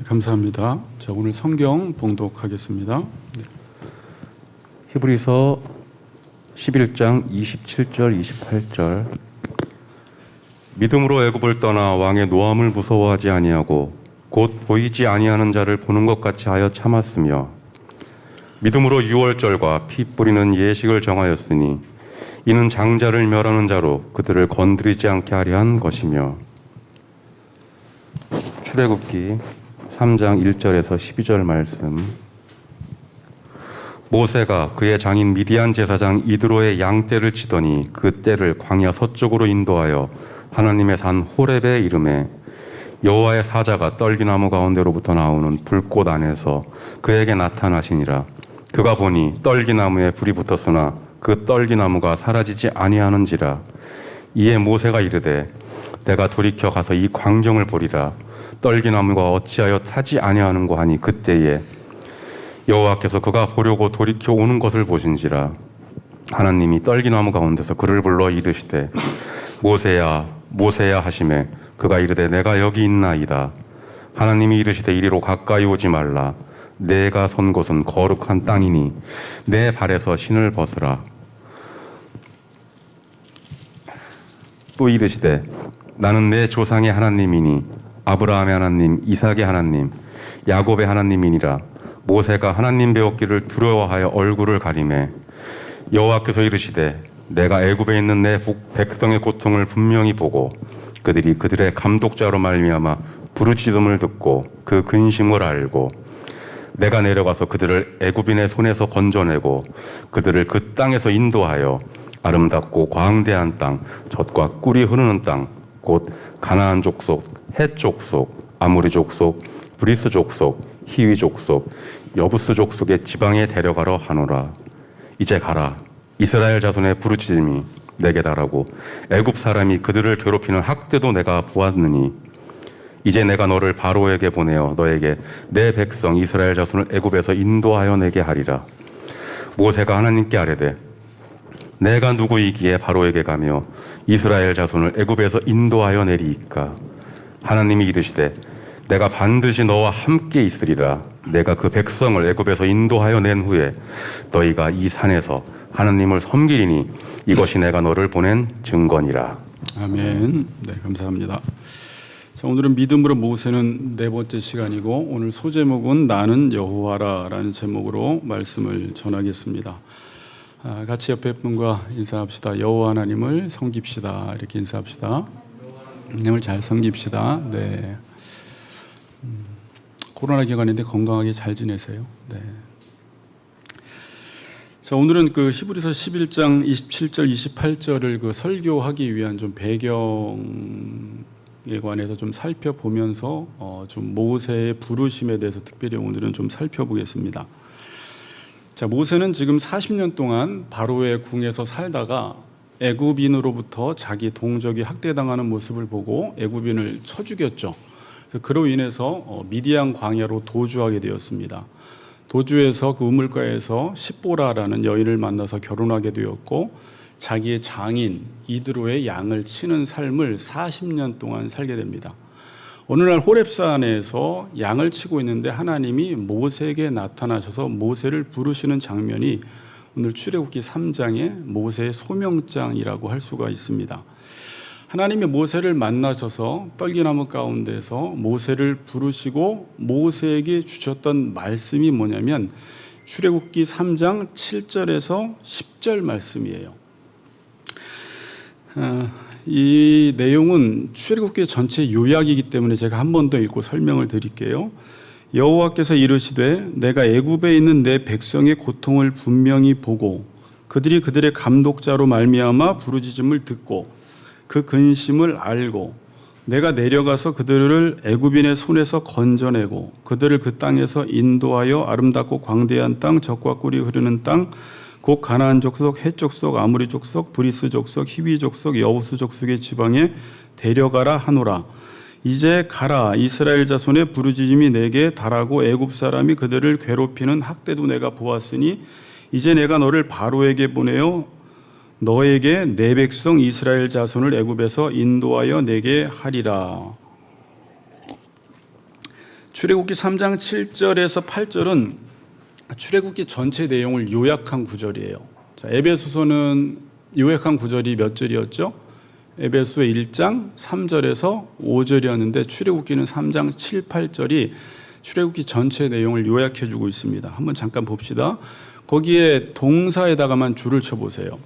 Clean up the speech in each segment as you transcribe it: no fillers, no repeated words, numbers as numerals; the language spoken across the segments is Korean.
감사합니다. 자, 오늘 성경 봉독하겠습니다. 히브리서 11장 27절 28절. 믿음으로 애굽을 떠나 왕의 노함을 무서워하지 아니하고 곧 보이지 아니하는 자를 보는 것 같이 하여 참았으며 믿음으로 유월절과 피 뿌리는 예식을 정하였으니 이는 장자를 멸하는 자로 그들을 건드리지 않게 하려 한 것이며. 출애굽기 3장 1절에서 12절 말씀. 모세가 그의 장인 미디안 제사장 이드로의 양떼를 치더니 그 떼를 광야 서쪽으로 인도하여 하나님의 산 호렙에 이르매 여호와의 사자가 떨기나무 가운데로부터 나오는 불꽃 안에서 그에게 나타나시니라. 그가 보니 떨기나무에 불이 붙었으나 그 떨기나무가 사라지지 아니하는지라. 이에 모세가 이르되 내가 돌이켜 가서 이 광경을 보리라. 떨기나무가 어찌하여 타지 아니하는고 하니 그때에 여호와께서 그가 보려고 돌이켜 오는 것을 보신지라. 하나님이 떨기나무 가운데서 그를 불러 이르시되 모세야 모세야 하시매 그가 이르되 내가 여기 있나이다. 하나님이 이르시되 이리로 가까이 오지 말라. 내가 선 곳은 거룩한 땅이니 내 발에서 신을 벗으라. 또 이르시되 나는 내 조상의 하나님이니 아브라함의 하나님, 이삭의 하나님, 야곱의 하나님이니라. 모세가 하나님 배웠기를 두려워하여 얼굴을 가리매 여호와께서 이르시되 내가 애굽에 있는 내 백성의 고통을 분명히 보고 그들이 그들의 감독자로 말미암아 부르짖음을 듣고 그 근심을 알고 내가 내려가서 그들을 애굽인의 손에서 건져내고 그들을 그 땅에서 인도하여 아름답고 광대한 땅, 젖과 꿀이 흐르는 땅, 곧 가나안 족속, 헷 족속, 아모리 족속, 브리스 족속, 히위 족속, 여부스 족속의 지방에 데려가러 하노라. 이제 가라. 이스라엘 자손의 부르짖음이 내게 달하고 애굽 사람이 그들을 괴롭히는 학대도 내가 보았느니 이제 내가 너를 바로에게 보내어 너에게 내 백성 이스라엘 자손을 애굽에서 인도하여 내게 하리라. 모세가 하나님께 아뢰되 내가 누구이기에 바로에게 가며 이스라엘 자손을 애굽에서 인도하여 내리이까. 하나님이 이르시되 내가 반드시 너와 함께 있으리라. 내가 그 백성을 애굽에서 인도하여 낸 후에 너희가 이 산에서 하나님을 섬기리니 이것이 내가 너를 보낸 증거니라. 아멘. 네, 감사합니다. 자, 오늘은 믿음으로 모세는 네 번째 시간이고 오늘 소제목은 나는 여호와라라는 제목으로 말씀을 전하겠습니다. 같이 옆에 분과 인사합시다. 여호와 하나님을 섬깁시다. 이렇게 인사합시다. 하나님을 잘 섬깁시다. 네. 코로나 기간인데 건강하게 잘 지내세요. 네. 자, 오늘은 그 히브리서 11장 27절 28절을 그 설교하기 위한 좀 배경에 관해서 좀 살펴보면서 좀 모세의 부르심에 대해서 특별히 오늘은 좀 살펴보겠습니다. 자, 모세는 지금 40년 동안 바로의 궁에서 살다가 애굽인으로부터 자기 동족이 학대당하는 모습을 보고 애굽인을 쳐 죽였죠. 그로 인해서 미디안 광야로 도주하게 되었습니다. 도주에서 그 우물가에서 십보라라는 여인을 만나서 결혼하게 되었고 자기의 장인 이드로의 양을 치는 삶을 40년 동안 살게 됩니다. 어느 날 호렙산에서 양을 치고 있는데 하나님이 모세에게 나타나셔서 모세를 부르시는 장면이 오늘 출애굽기 3장의 모세의 소명장이라고 할 수가 있습니다. 하나님이 모세를 만나셔서 떨기나무 가운데서 모세를 부르시고 모세에게 주셨던 말씀이 뭐냐면 출애굽기 3장 7절에서 10절 말씀이에요. 이 내용은 출애굽기 전체 요약이기 때문에 제가 한 번 더 읽고 설명을 드릴게요. 여호와께서 이르시되 내가 애굽에 있는 내 백성의 고통을 분명히 보고 그들이 그들의 감독자로 말미암아 부르짖음을 듣고 그 근심을 알고 내가 내려가서 그들을 애굽인의 손에서 건져내고 그들을 그 땅에서 인도하여 아름답고 광대한 땅, 젖과 꿀이 흐르는 땅, 곧 가나안 족속, 헷 족속, 아모리 족속, 브리스 족속, 히위 족속, 여부스 족속의 지방에 데려가라 하노라. 이제 가라. 이스라엘 자손의 부르짖음이 내게 달하고 애굽 사람이 그들을 괴롭히는 학대도 내가 보았으니 이제 내가 너를 바로에게 보내어 너에게 내 백성 이스라엘 자손을 애굽에서 인도하여 내게 하리라. 출애굽기 3장 7절에서 8절은 출애굽기 전체 내용을 요약한 구절이에요. 자, 에베소서는 요약한 구절이 몇 절이었죠? 에베소 1장 3절에서 5절이었는데 출애굽기는 3장 7, 8절이 출애굽기 전체 내용을 요약해 주고 있습니다. 한번 잠깐 봅시다. 거기에 동사에다가만 줄을 쳐 보세요.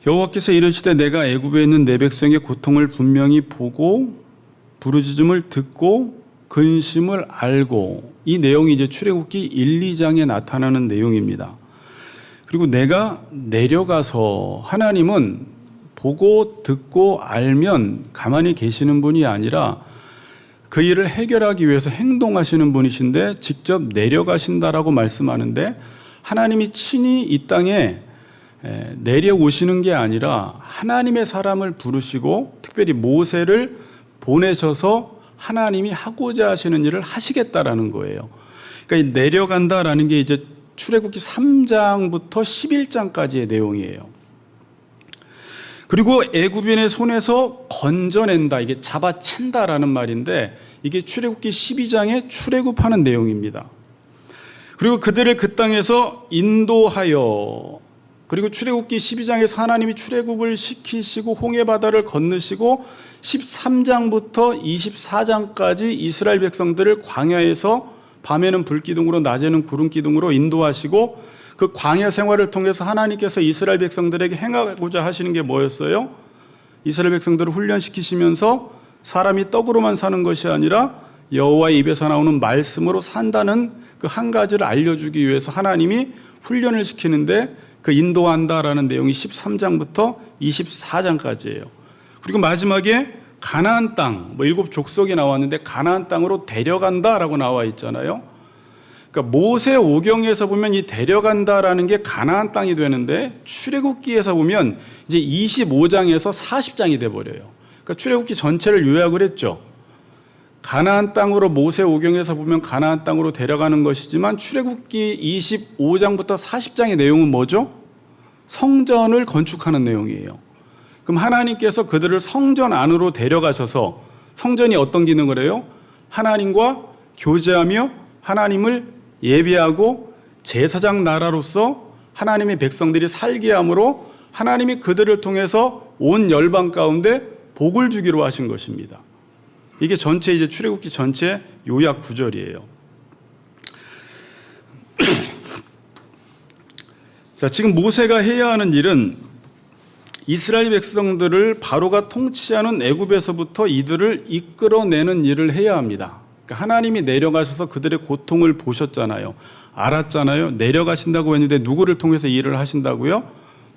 여호와께서 이르시되 내가 애굽에 있는 내 백성의 고통을 분명히 보고 부르짖음을 듣고 근심을 알고, 이 내용이 이제 출애굽기 1, 2장에 나타나는 내용입니다. 그리고 내가 내려가서, 하나님은 보고 듣고 알면 가만히 계시는 분이 아니라 그 일을 해결하기 위해서 행동하시는 분이신데 직접 내려가신다라고 말씀하는데, 하나님이 친히 이 땅에 내려오시는 게 아니라 하나님의 사람을 부르시고 특별히 모세를 보내셔서 하나님이 하고자 하시는 일을 하시겠다라는 거예요. 그러니까 이 내려간다라는 게 이제 출애굽기 3장부터 11장까지의 내용이에요. 그리고 애굽인의 손에서 건져낸다, 이게 잡아챈다라는 말인데, 이게 출애굽기 12장에 출애굽하는 내용입니다. 그리고 그들을 그 땅에서 인도하여, 그리고 출애굽기 12장에서 하나님이 출애굽을 시키시고 홍해 바다를 건너시고 13장부터 24장까지 이스라엘 백성들을 광야에서 밤에는 불기둥으로 낮에는 구름기둥으로 인도하시고, 그 광야 생활을 통해서 하나님께서 이스라엘 백성들에게 행하고자 하시는 게 뭐였어요? 이스라엘 백성들을 훈련시키시면서 사람이 떡으로만 사는 것이 아니라 여호와의 입에서 나오는 말씀으로 산다는 그 한 가지를 알려주기 위해서 하나님이 훈련을 시키는데, 그 인도한다라는 내용이 13장부터 24장까지예요. 그리고 마지막에 가나안 땅, 일곱 족속이 나왔는데 가나안 땅으로 데려간다라고 나와 있잖아요. 그러니까 모세 오경에서 보면 이 데려간다라는 게 가나안 땅이 되는데, 출애굽기에서 보면 이제 25장에서 40장이 돼 버려요. 그러니까 출애굽기 전체를 요약을 했죠. 가나안 땅으로 모세 오경에서 보면 가나안 땅으로 데려가는 것이지만, 출애굽기 25장부터 40장의 내용은 뭐죠? 성전을 건축하는 내용이에요. 그럼 하나님께서 그들을 성전 안으로 데려가셔서, 성전이 어떤 기능을 해요? 하나님과 교제하며 하나님을 예배하고 제사장 나라로서 하나님의 백성들이 살게 함으로 하나님이 그들을 통해서 온 열방 가운데 복을 주기로 하신 것입니다. 이게 전체 이제 출애굽기 전체 요약 구절이에요. 자, 지금 모세가 해야 하는 일은 이스라엘 백성들을 바로가 통치하는 애굽에서부터 이들을 이끌어내는 일을 해야 합니다. 그러니까 하나님이 내려가셔서 그들의 고통을 보셨잖아요. 알았잖아요. 내려가신다고 했는데 누구를 통해서 일을 하신다고요?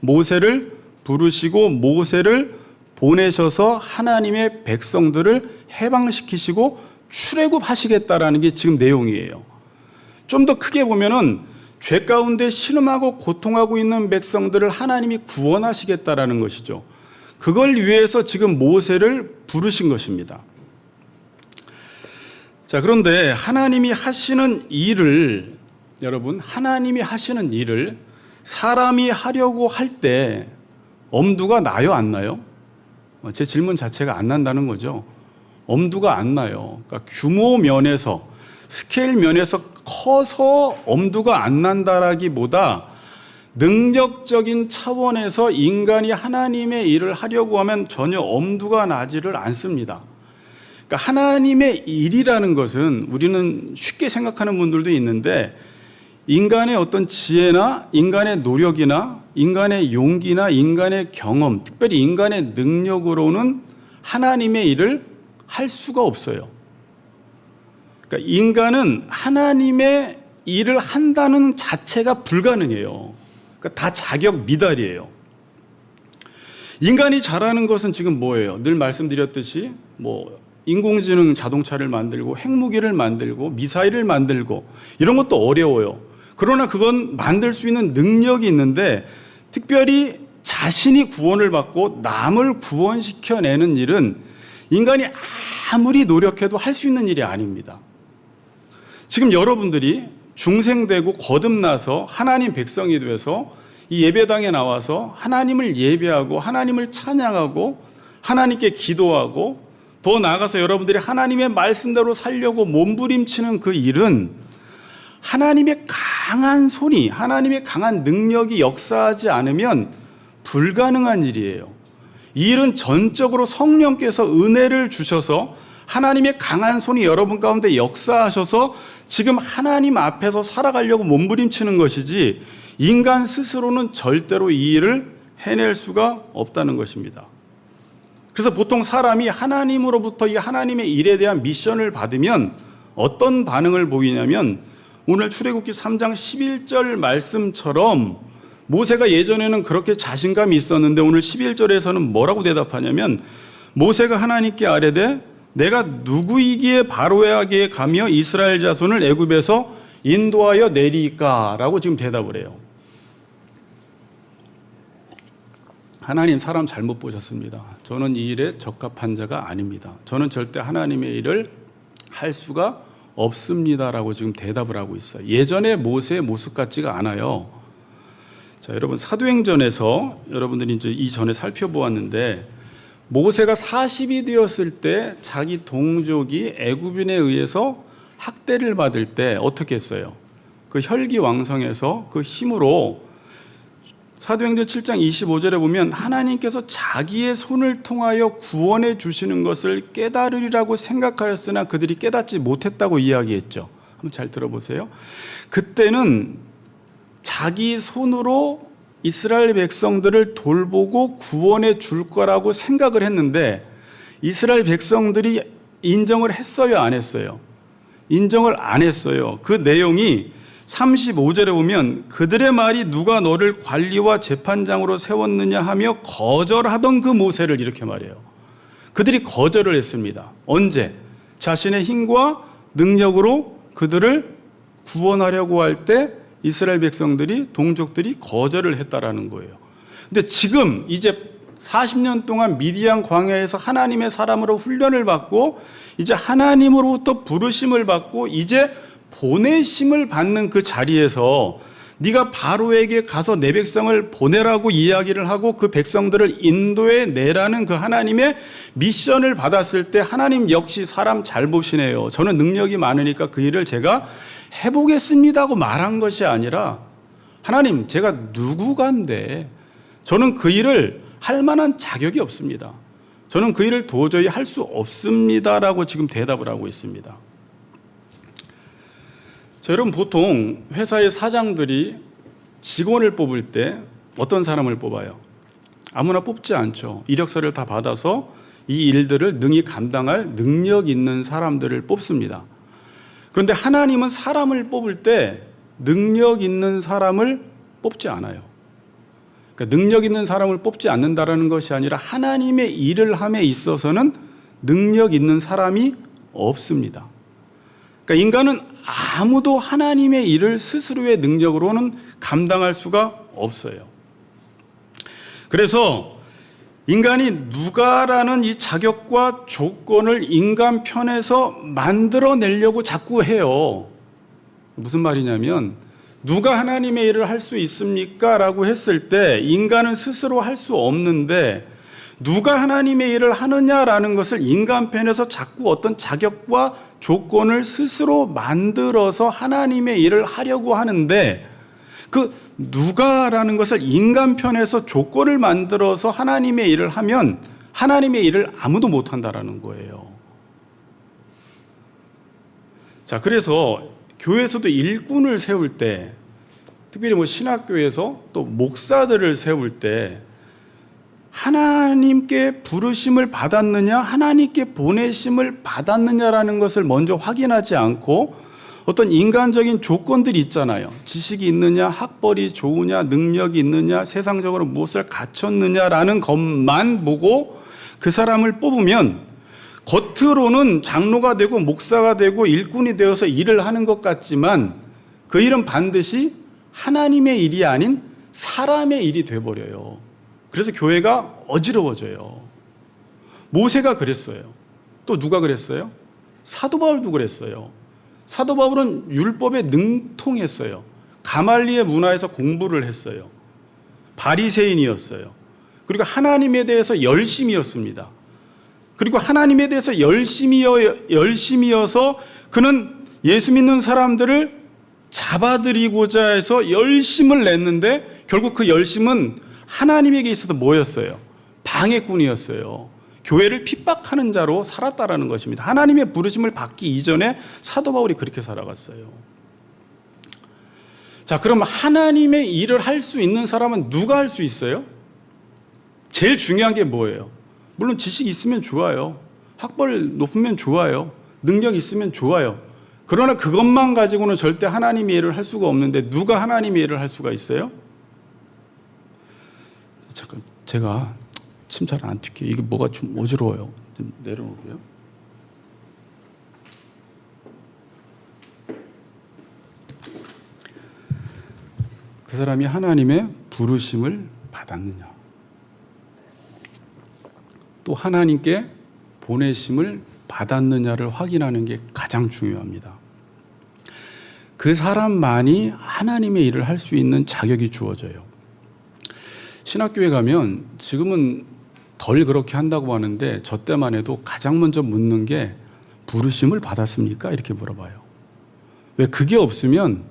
모세를 부르시고 모세를 보내셔서 하나님의 백성들을 해방시키시고 출애굽하시겠다라는 게 지금 내용이에요. 좀 더 크게 보면은 죄 가운데 신음하고 고통하고 있는 백성들을 하나님이 구원하시겠다라는 것이죠. 그걸 위해서 지금 모세를 부르신 것입니다. 자, 그런데 하나님이 하시는 일을, 여러분, 하나님이 하시는 일을 사람이 하려고 할 때 엄두가 나요, 안 나요? 제 질문 자체가 안 난다는 거죠. 엄두가 안 나요. 그러니까 규모 면에서, 스케일 면에서 커서 엄두가 안 난다라기보다 능력적인 차원에서 인간이 하나님의 일을 하려고 하면 전혀 엄두가 나지를 않습니다. 그러니까 하나님의 일이라는 것은 우리는 쉽게 생각하는 분들도 있는데, 인간의 어떤 지혜나 인간의 노력이나 인간의 용기나 인간의 경험, 특별히 인간의 능력으로는 하나님의 일을 할 수가 없어요. 그러니까 인간은 하나님의 일을 한다는 자체가 불가능해요. 그러니까 다 자격 미달이에요. 인간이 잘하는 것은 지금 뭐예요? 늘 말씀드렸듯이 인공지능 자동차를 만들고 핵무기를 만들고 미사일을 만들고 이런 것도 어려워요. 그러나 그건 만들 수 있는 능력이 있는데, 특별히 자신이 구원을 받고 남을 구원시켜내는 일은 인간이 아무리 노력해도 할 수 있는 일이 아닙니다. 지금 여러분들이 중생되고 거듭나서 하나님 백성이 돼서 이 예배당에 나와서 하나님을 예배하고 하나님을 찬양하고 하나님께 기도하고 더 나아가서 여러분들이 하나님의 말씀대로 살려고 몸부림치는 그 일은 하나님의 강한 손이, 하나님의 강한 능력이 역사하지 않으면 불가능한 일이에요. 이 일은 전적으로 성령께서 은혜를 주셔서 하나님의 강한 손이 여러분 가운데 역사하셔서 지금 하나님 앞에서 살아가려고 몸부림치는 것이지, 인간 스스로는 절대로 이 일을 해낼 수가 없다는 것입니다. 그래서 보통 사람이 하나님으로부터 이 하나님의 일에 대한 미션을 받으면 어떤 반응을 보이냐면, 오늘 출애굽기 3장 11절 말씀처럼 모세가 예전에는 그렇게 자신감이 있었는데 오늘 11절에서는 뭐라고 대답하냐면, 모세가 하나님께 아뢰되 내가 누구이기에 바로에게 가며 이스라엘 자손을 애굽에서 인도하여 내리까? 라고 지금 대답을 해요. 하나님, 사람 잘못 보셨습니다. 저는 이 일에 적합한 자가 아닙니다. 저는 절대 하나님의 일을 할 수가 없습니다라고 지금 대답을 하고 있어요. 예전에 모세의 모습 같지가 않아요. 자, 여러분, 사도행전에서 여러분들이 이제 이전에 살펴보았는데, 모세가 40이 되었을 때 자기 동족이 애굽인에 의해서 학대를 받을 때 어떻게 했어요? 그 혈기왕성해서 그 힘으로, 사도행전 7장 25절에 보면 하나님께서 자기의 손을 통하여 구원해 주시는 것을 깨달으리라고 생각하였으나 그들이 깨닫지 못했다고 이야기했죠. 한번 잘 들어보세요. 그때는 자기 손으로 이스라엘 백성들을 돌보고 구원해 줄 거라고 생각을 했는데, 이스라엘 백성들이 인정을 했어요, 안 했어요? 인정을 안 했어요. 그 내용이 35절에 보면 그들의 말이 누가 너를 관리와 재판장으로 세웠느냐 하며 거절하던 그 모세를 이렇게 말해요. 그들이 거절을 했습니다. 언제? 자신의 힘과 능력으로 그들을 구원하려고 할 때 이스라엘 백성들이, 동족들이 거절을 했다라는 거예요. 근데 지금 이제 40년 동안 미디안 광야에서 하나님의 사람으로 훈련을 받고 이제 하나님으로부터 부르심을 받고 이제 보내심을 받는 그 자리에서 네가 바로에게 가서 내 백성을 보내라고 이야기를 하고 그 백성들을 인도해 내라는 그 하나님의 미션을 받았을 때, 하나님 역시 사람 잘 보시네요. 저는 능력이 많으니까 그 일을 제가 해보겠습니다 하고 말한 것이 아니라, 하나님, 제가 누구간데 저는 그 일을 할 만한 자격이 없습니다. 저는 그 일을 도저히 할 수 없습니다라고 지금 대답을 하고 있습니다. 자, 여러분, 보통 회사의 사장들이 직원을 뽑을 때 어떤 사람을 뽑아요? 아무나 뽑지 않죠. 이력서를 다 받아서 이 일들을 능히 감당할 능력 있는 사람들을 뽑습니다. 그런데 하나님은 사람을 뽑을 때 능력 있는 사람을 뽑지 않아요. 그러니까 능력 있는 사람을 뽑지 않는다라는 것이 아니라 하나님의 일을 함에 있어서는 능력 있는 사람이 없습니다. 그러니까 인간은 아무도 하나님의 일을 스스로의 능력으로는 감당할 수가 없어요. 그래서 인간이 누가라는 이 자격과 조건을 인간 편에서 만들어내려고 자꾸 해요. 무슨 말이냐면, 누가 하나님의 일을 할 수 있습니까? 라고 했을 때 인간은 스스로 할 수 없는데, 누가 하나님의 일을 하느냐라는 것을 인간 편에서 자꾸 어떤 자격과 조건을 스스로 만들어서 하나님의 일을 하려고 하는데, 그 누가라는 것을 인간 편에서 조건을 만들어서 하나님의 일을 하면 하나님의 일을 아무도 못한다라는 거예요. 자, 그래서 교회에서도 일꾼을 세울 때, 특별히 신학교에서 또 목사들을 세울 때, 하나님께 부르심을 받았느냐, 하나님께 보내심을 받았느냐라는 것을 먼저 확인하지 않고 어떤 인간적인 조건들이 있잖아요. 지식이 있느냐, 학벌이 좋으냐, 능력이 있느냐, 세상적으로 무엇을 갖췄느냐라는 것만 보고 그 사람을 뽑으면 겉으로는 장로가 되고 목사가 되고 일꾼이 되어서 일을 하는 것 같지만 그 일은 반드시 하나님의 일이 아닌 사람의 일이 돼버려요. 그래서 교회가 어지러워져요. 모세가 그랬어요. 또 누가 그랬어요? 사도 바울도 그랬어요. 사도 바울은 율법에 능통했어요. 가말리의 문화에서 공부를 했어요. 바리새인이었어요. 그리고 하나님에 대해서 열심이었습니다. 그리고 하나님에 대해서 열심이어서 그는 예수 믿는 사람들을 잡아들이고자 해서 열심을 냈는데 결국 그 열심은 하나님에게 있어서 뭐였어요? 방해꾼이었어요. 교회를 핍박하는 자로 살았다라는 것입니다. 하나님의 부르심을 받기 이전에 사도 바울이 그렇게 살아갔어요. 자, 그럼 하나님의 일을 할 수 있는 사람은 누가 할 수 있어요? 제일 중요한 게 뭐예요? 물론 지식이 있으면 좋아요. 학벌 높으면 좋아요. 능력 있으면 좋아요. 그러나 그것만 가지고는 절대 하나님의 일을 할 수가 없는데 누가 하나님의 일을 할 수가 있어요? 잠깐, 제가 침 잘 안 튈게요. 이게 뭐가 좀 어지러워요. 좀 내려놓을게요. 그 사람이 하나님의 부르심을 받았느냐, 또 하나님께 보내심을 받았느냐를 확인하는 게 가장 중요합니다. 그 사람만이 하나님의 일을 할 수 있는 자격이 주어져요. 신학교에 가면 지금은 덜 그렇게 한다고 하는데 저 때만 해도 가장 먼저 묻는 게 부르심을 받았습니까? 이렇게 물어봐요. 왜? 그게 없으면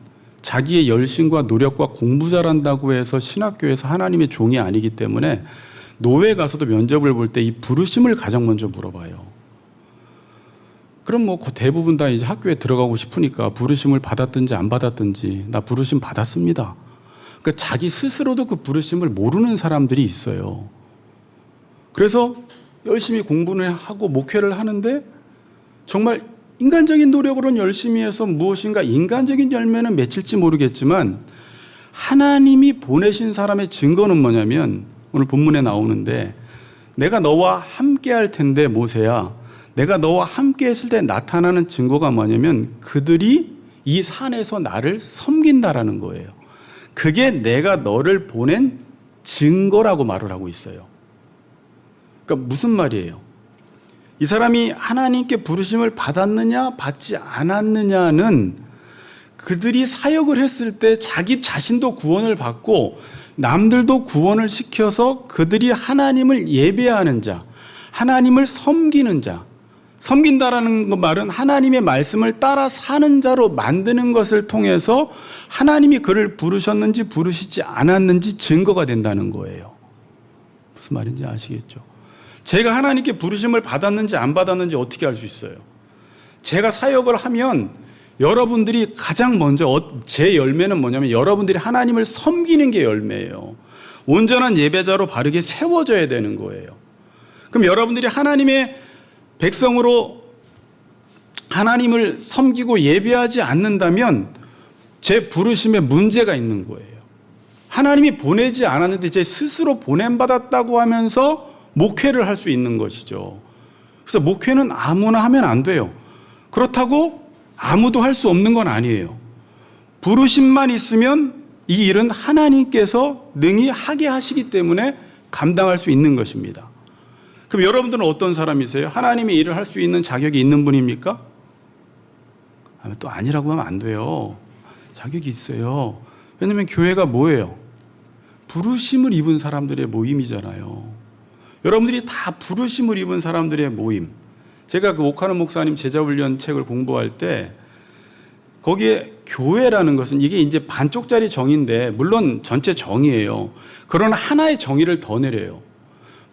자기의 열심과 노력과 공부 잘한다고 해서 신학교에서 하나님의 종이 아니기 때문에 노회 가서도 면접을 볼 때 이 부르심을 가장 먼저 물어봐요. 그럼 뭐 대부분 다 이제 학교에 들어가고 싶으니까 부르심을 받았든지 안 받았든지 나 부르심 받았습니다. 그러니까 자기 스스로도 그 부르심을 모르는 사람들이 있어요. 그래서 열심히 공부를 하고 목회를 하는데 정말 인간적인 노력으로는 열심히 해서 무엇인가 인간적인 열매는 맺힐지 모르겠지만 하나님이 보내신 사람의 증거는 뭐냐면 오늘 본문에 나오는데 내가 너와 함께 할 텐데 모세야, 내가 너와 함께 했을 때 나타나는 증거가 뭐냐면 그들이 이 산에서 나를 섬긴다라는 거예요. 그게 내가 너를 보낸 증거라고 말을 하고 있어요. 그러니까 무슨 말이에요? 이 사람이 하나님께 부르심을 받았느냐 받지 않았느냐는 그들이 사역을 했을 때 자기 자신도 구원을 받고 남들도 구원을 시켜서 그들이 하나님을 예배하는 자, 하나님을 섬기는 자, 섬긴다라는 말은 하나님의 말씀을 따라 사는 자로 만드는 것을 통해서 하나님이 그를 부르셨는지 부르시지 않았는지 증거가 된다는 거예요. 무슨 말인지 아시겠죠? 제가 하나님께 부르심을 받았는지 안 받았는지 어떻게 알 수 있어요? 제가 사역을 하면 여러분들이 가장 먼저 제 열매는 뭐냐면 여러분들이 하나님을 섬기는 게 열매예요. 온전한 예배자로 바르게 세워져야 되는 거예요. 그럼 여러분들이 하나님의 백성으로 하나님을 섬기고 예배하지 않는다면 제 부르심에 문제가 있는 거예요. 하나님이 보내지 않았는데 제 스스로 보냄받았다고 하면서 목회를 할 수 있는 것이죠. 그래서 목회는 아무나 하면 안 돼요. 그렇다고 아무도 할 수 없는 건 아니에요. 부르심만 있으면 이 일은 하나님께서 능히 하게 하시기 때문에 감당할 수 있는 것입니다. 그럼 여러분들은 어떤 사람이세요? 하나님의 일을 할 수 있는 자격이 있는 분입니까? 또 아니라고 하면 안 돼요. 자격이 있어요. 왜냐하면 교회가 뭐예요? 부르심을 입은 사람들의 모임이잖아요. 여러분들이 다 부르심을 입은 사람들의 모임. 제가 그 오카노 목사님 제자훈련 책을 공부할 때 거기에 교회라는 것은 이게 이제 반쪽짜리 정의인데 물론 전체 정의예요. 그러나 하나의 정의를 더 내려요.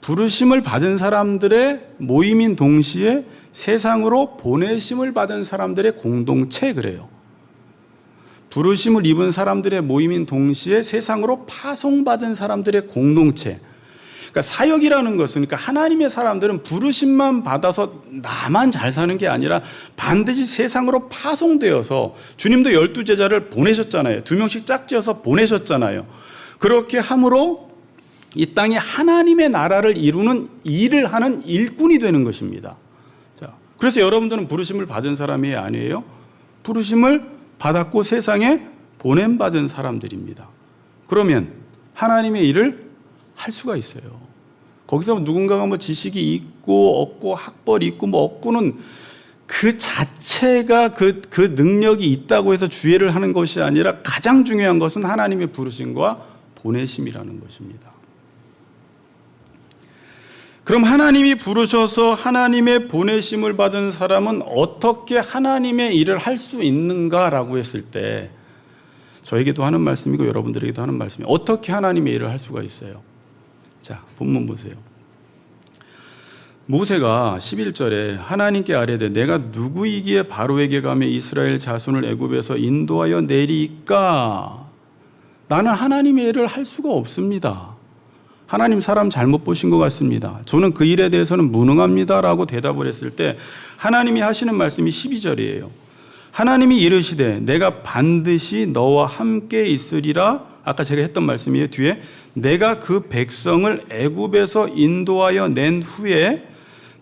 부르심을 받은 사람들의 모임인 동시에 세상으로 보내심을 받은 사람들의 공동체 그래요. 부르심을 입은 사람들의 모임인 동시에 세상으로 파송받은 사람들의 공동체. 그러니까 사역이라는 것은 그러니까 하나님의 사람들은 부르심만 받아서 나만 잘 사는 게 아니라 반드시 세상으로 파송되어서 주님도 12제자를 보내셨잖아요. 2명씩 짝지어서 보내셨잖아요. 그렇게 함으로 이 땅에 하나님의 나라를 이루는 일을 하는 일꾼이 되는 것입니다. 자, 그래서 여러분들은 부르심을 받은 사람이 아니에요. 부르심을 받았고 세상에 보냄받은 사람들입니다. 그러면 하나님의 일을 할 수가 있어요. 거기서 누군가가 뭐 지식이 있고 없고 학벌이 있고 뭐 없고는 그 자체가 그 능력이 있다고 해서 주의를 하는 것이 아니라 가장 중요한 것은 하나님의 부르심과 보내심이라는 것입니다. 그럼 하나님이 부르셔서 하나님의 보내심을 받은 사람은 어떻게 하나님의 일을 할 수 있는가라고 했을 때 저에게도 하는 말씀이고 여러분들에게도 하는 말씀이에요. 어떻게 하나님의 일을 할 수가 있어요? 자, 본문 보세요. 모세가 11절에 하나님께 아뢰되 내가 누구이기에 바로에게 가며 이스라엘 자손을 애굽에서 인도하여 내리까? 나는 하나님의 일을 할 수가 없습니다. 하나님 사람 잘못 보신 것 같습니다. 저는 그 일에 대해서는 무능합니다라고 대답을 했을 때 하나님이 하시는 말씀이 12절이에요. 하나님이 이르시되 내가 반드시 너와 함께 있으리라. 아까 제가 했던 말씀이에요. 뒤에 내가 그 백성을 애굽에서 인도하여 낸 후에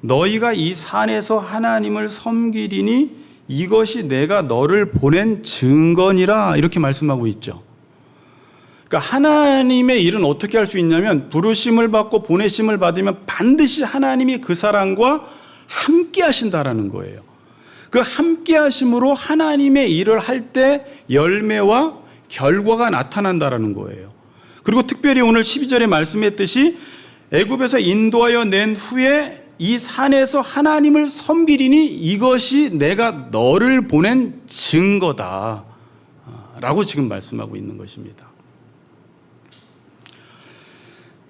너희가 이 산에서 하나님을 섬기리니 이것이 내가 너를 보낸 증거니라. 이렇게 말씀하고 있죠. 그러니까 하나님의 일은 어떻게 할 수 있냐면 부르심을 받고 보내심을 받으면 반드시 하나님이 그 사람과 함께 하신다라는 거예요. 그 함께 하심으로 하나님의 일을 할 때 열매와 결과가 나타난다라는 거예요. 그리고 특별히 오늘 12절에 말씀했듯이 애굽에서 인도하여 낸 후에 이 산에서 하나님을 섬기리니 이것이 내가 너를 보낸 증거다 라고 지금 말씀하고 있는 것입니다.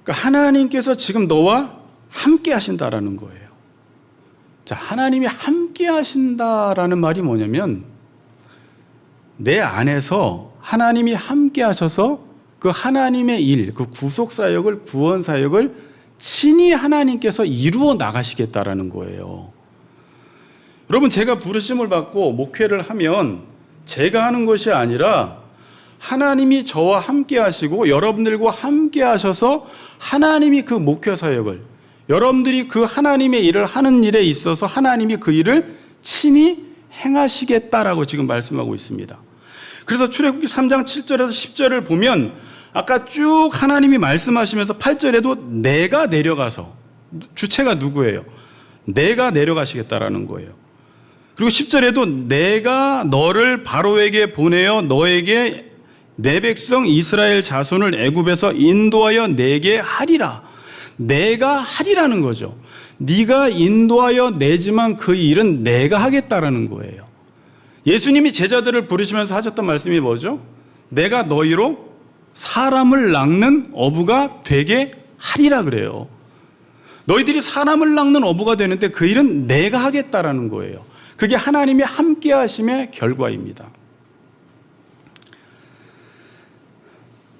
그러니까 하나님께서 지금 너와 함께 하신다라는 거예요. 자, 하나님이 함께 하신다라는 말이 뭐냐면 내 안에서 하나님이 함께 하셔서 그 하나님의 일, 그 구속 사역을, 구원 사역을 친히 하나님께서 이루어 나가시겠다라는 거예요. 여러분, 제가 부르심을 받고 목회를 하면 제가 하는 것이 아니라 하나님이 저와 함께 하시고 여러분들과 함께 하셔서 하나님이 그 목회 사역을, 여러분들이 그 하나님의 일을 하는 일에 있어서 하나님이 그 일을 친히 행하시겠다라고 지금 말씀하고 있습니다. 그래서 출애굽기 3장 7절에서 10절을 보면 아까 쭉 하나님이 말씀하시면서 8절에도 내가 내려가서, 주체가 누구예요? 내가 내려가시겠다라는 거예요. 그리고 10절에도 내가 너를 바로에게 보내어 너에게 내 백성 이스라엘 자손을 애굽에서 인도하여 내게 하리라. 내가 하리라는 거죠. 네가 인도하여 내지만 그 일은 내가 하겠다라는 거예요. 예수님이 제자들을 부르시면서 하셨던 말씀이 뭐죠? 내가 너희로 사람을 낚는 어부가 되게 하리라 그래요. 너희들이 사람을 낚는 어부가 되는데 그 일은 내가 하겠다라는 거예요. 그게 하나님이 함께 하심의 결과입니다.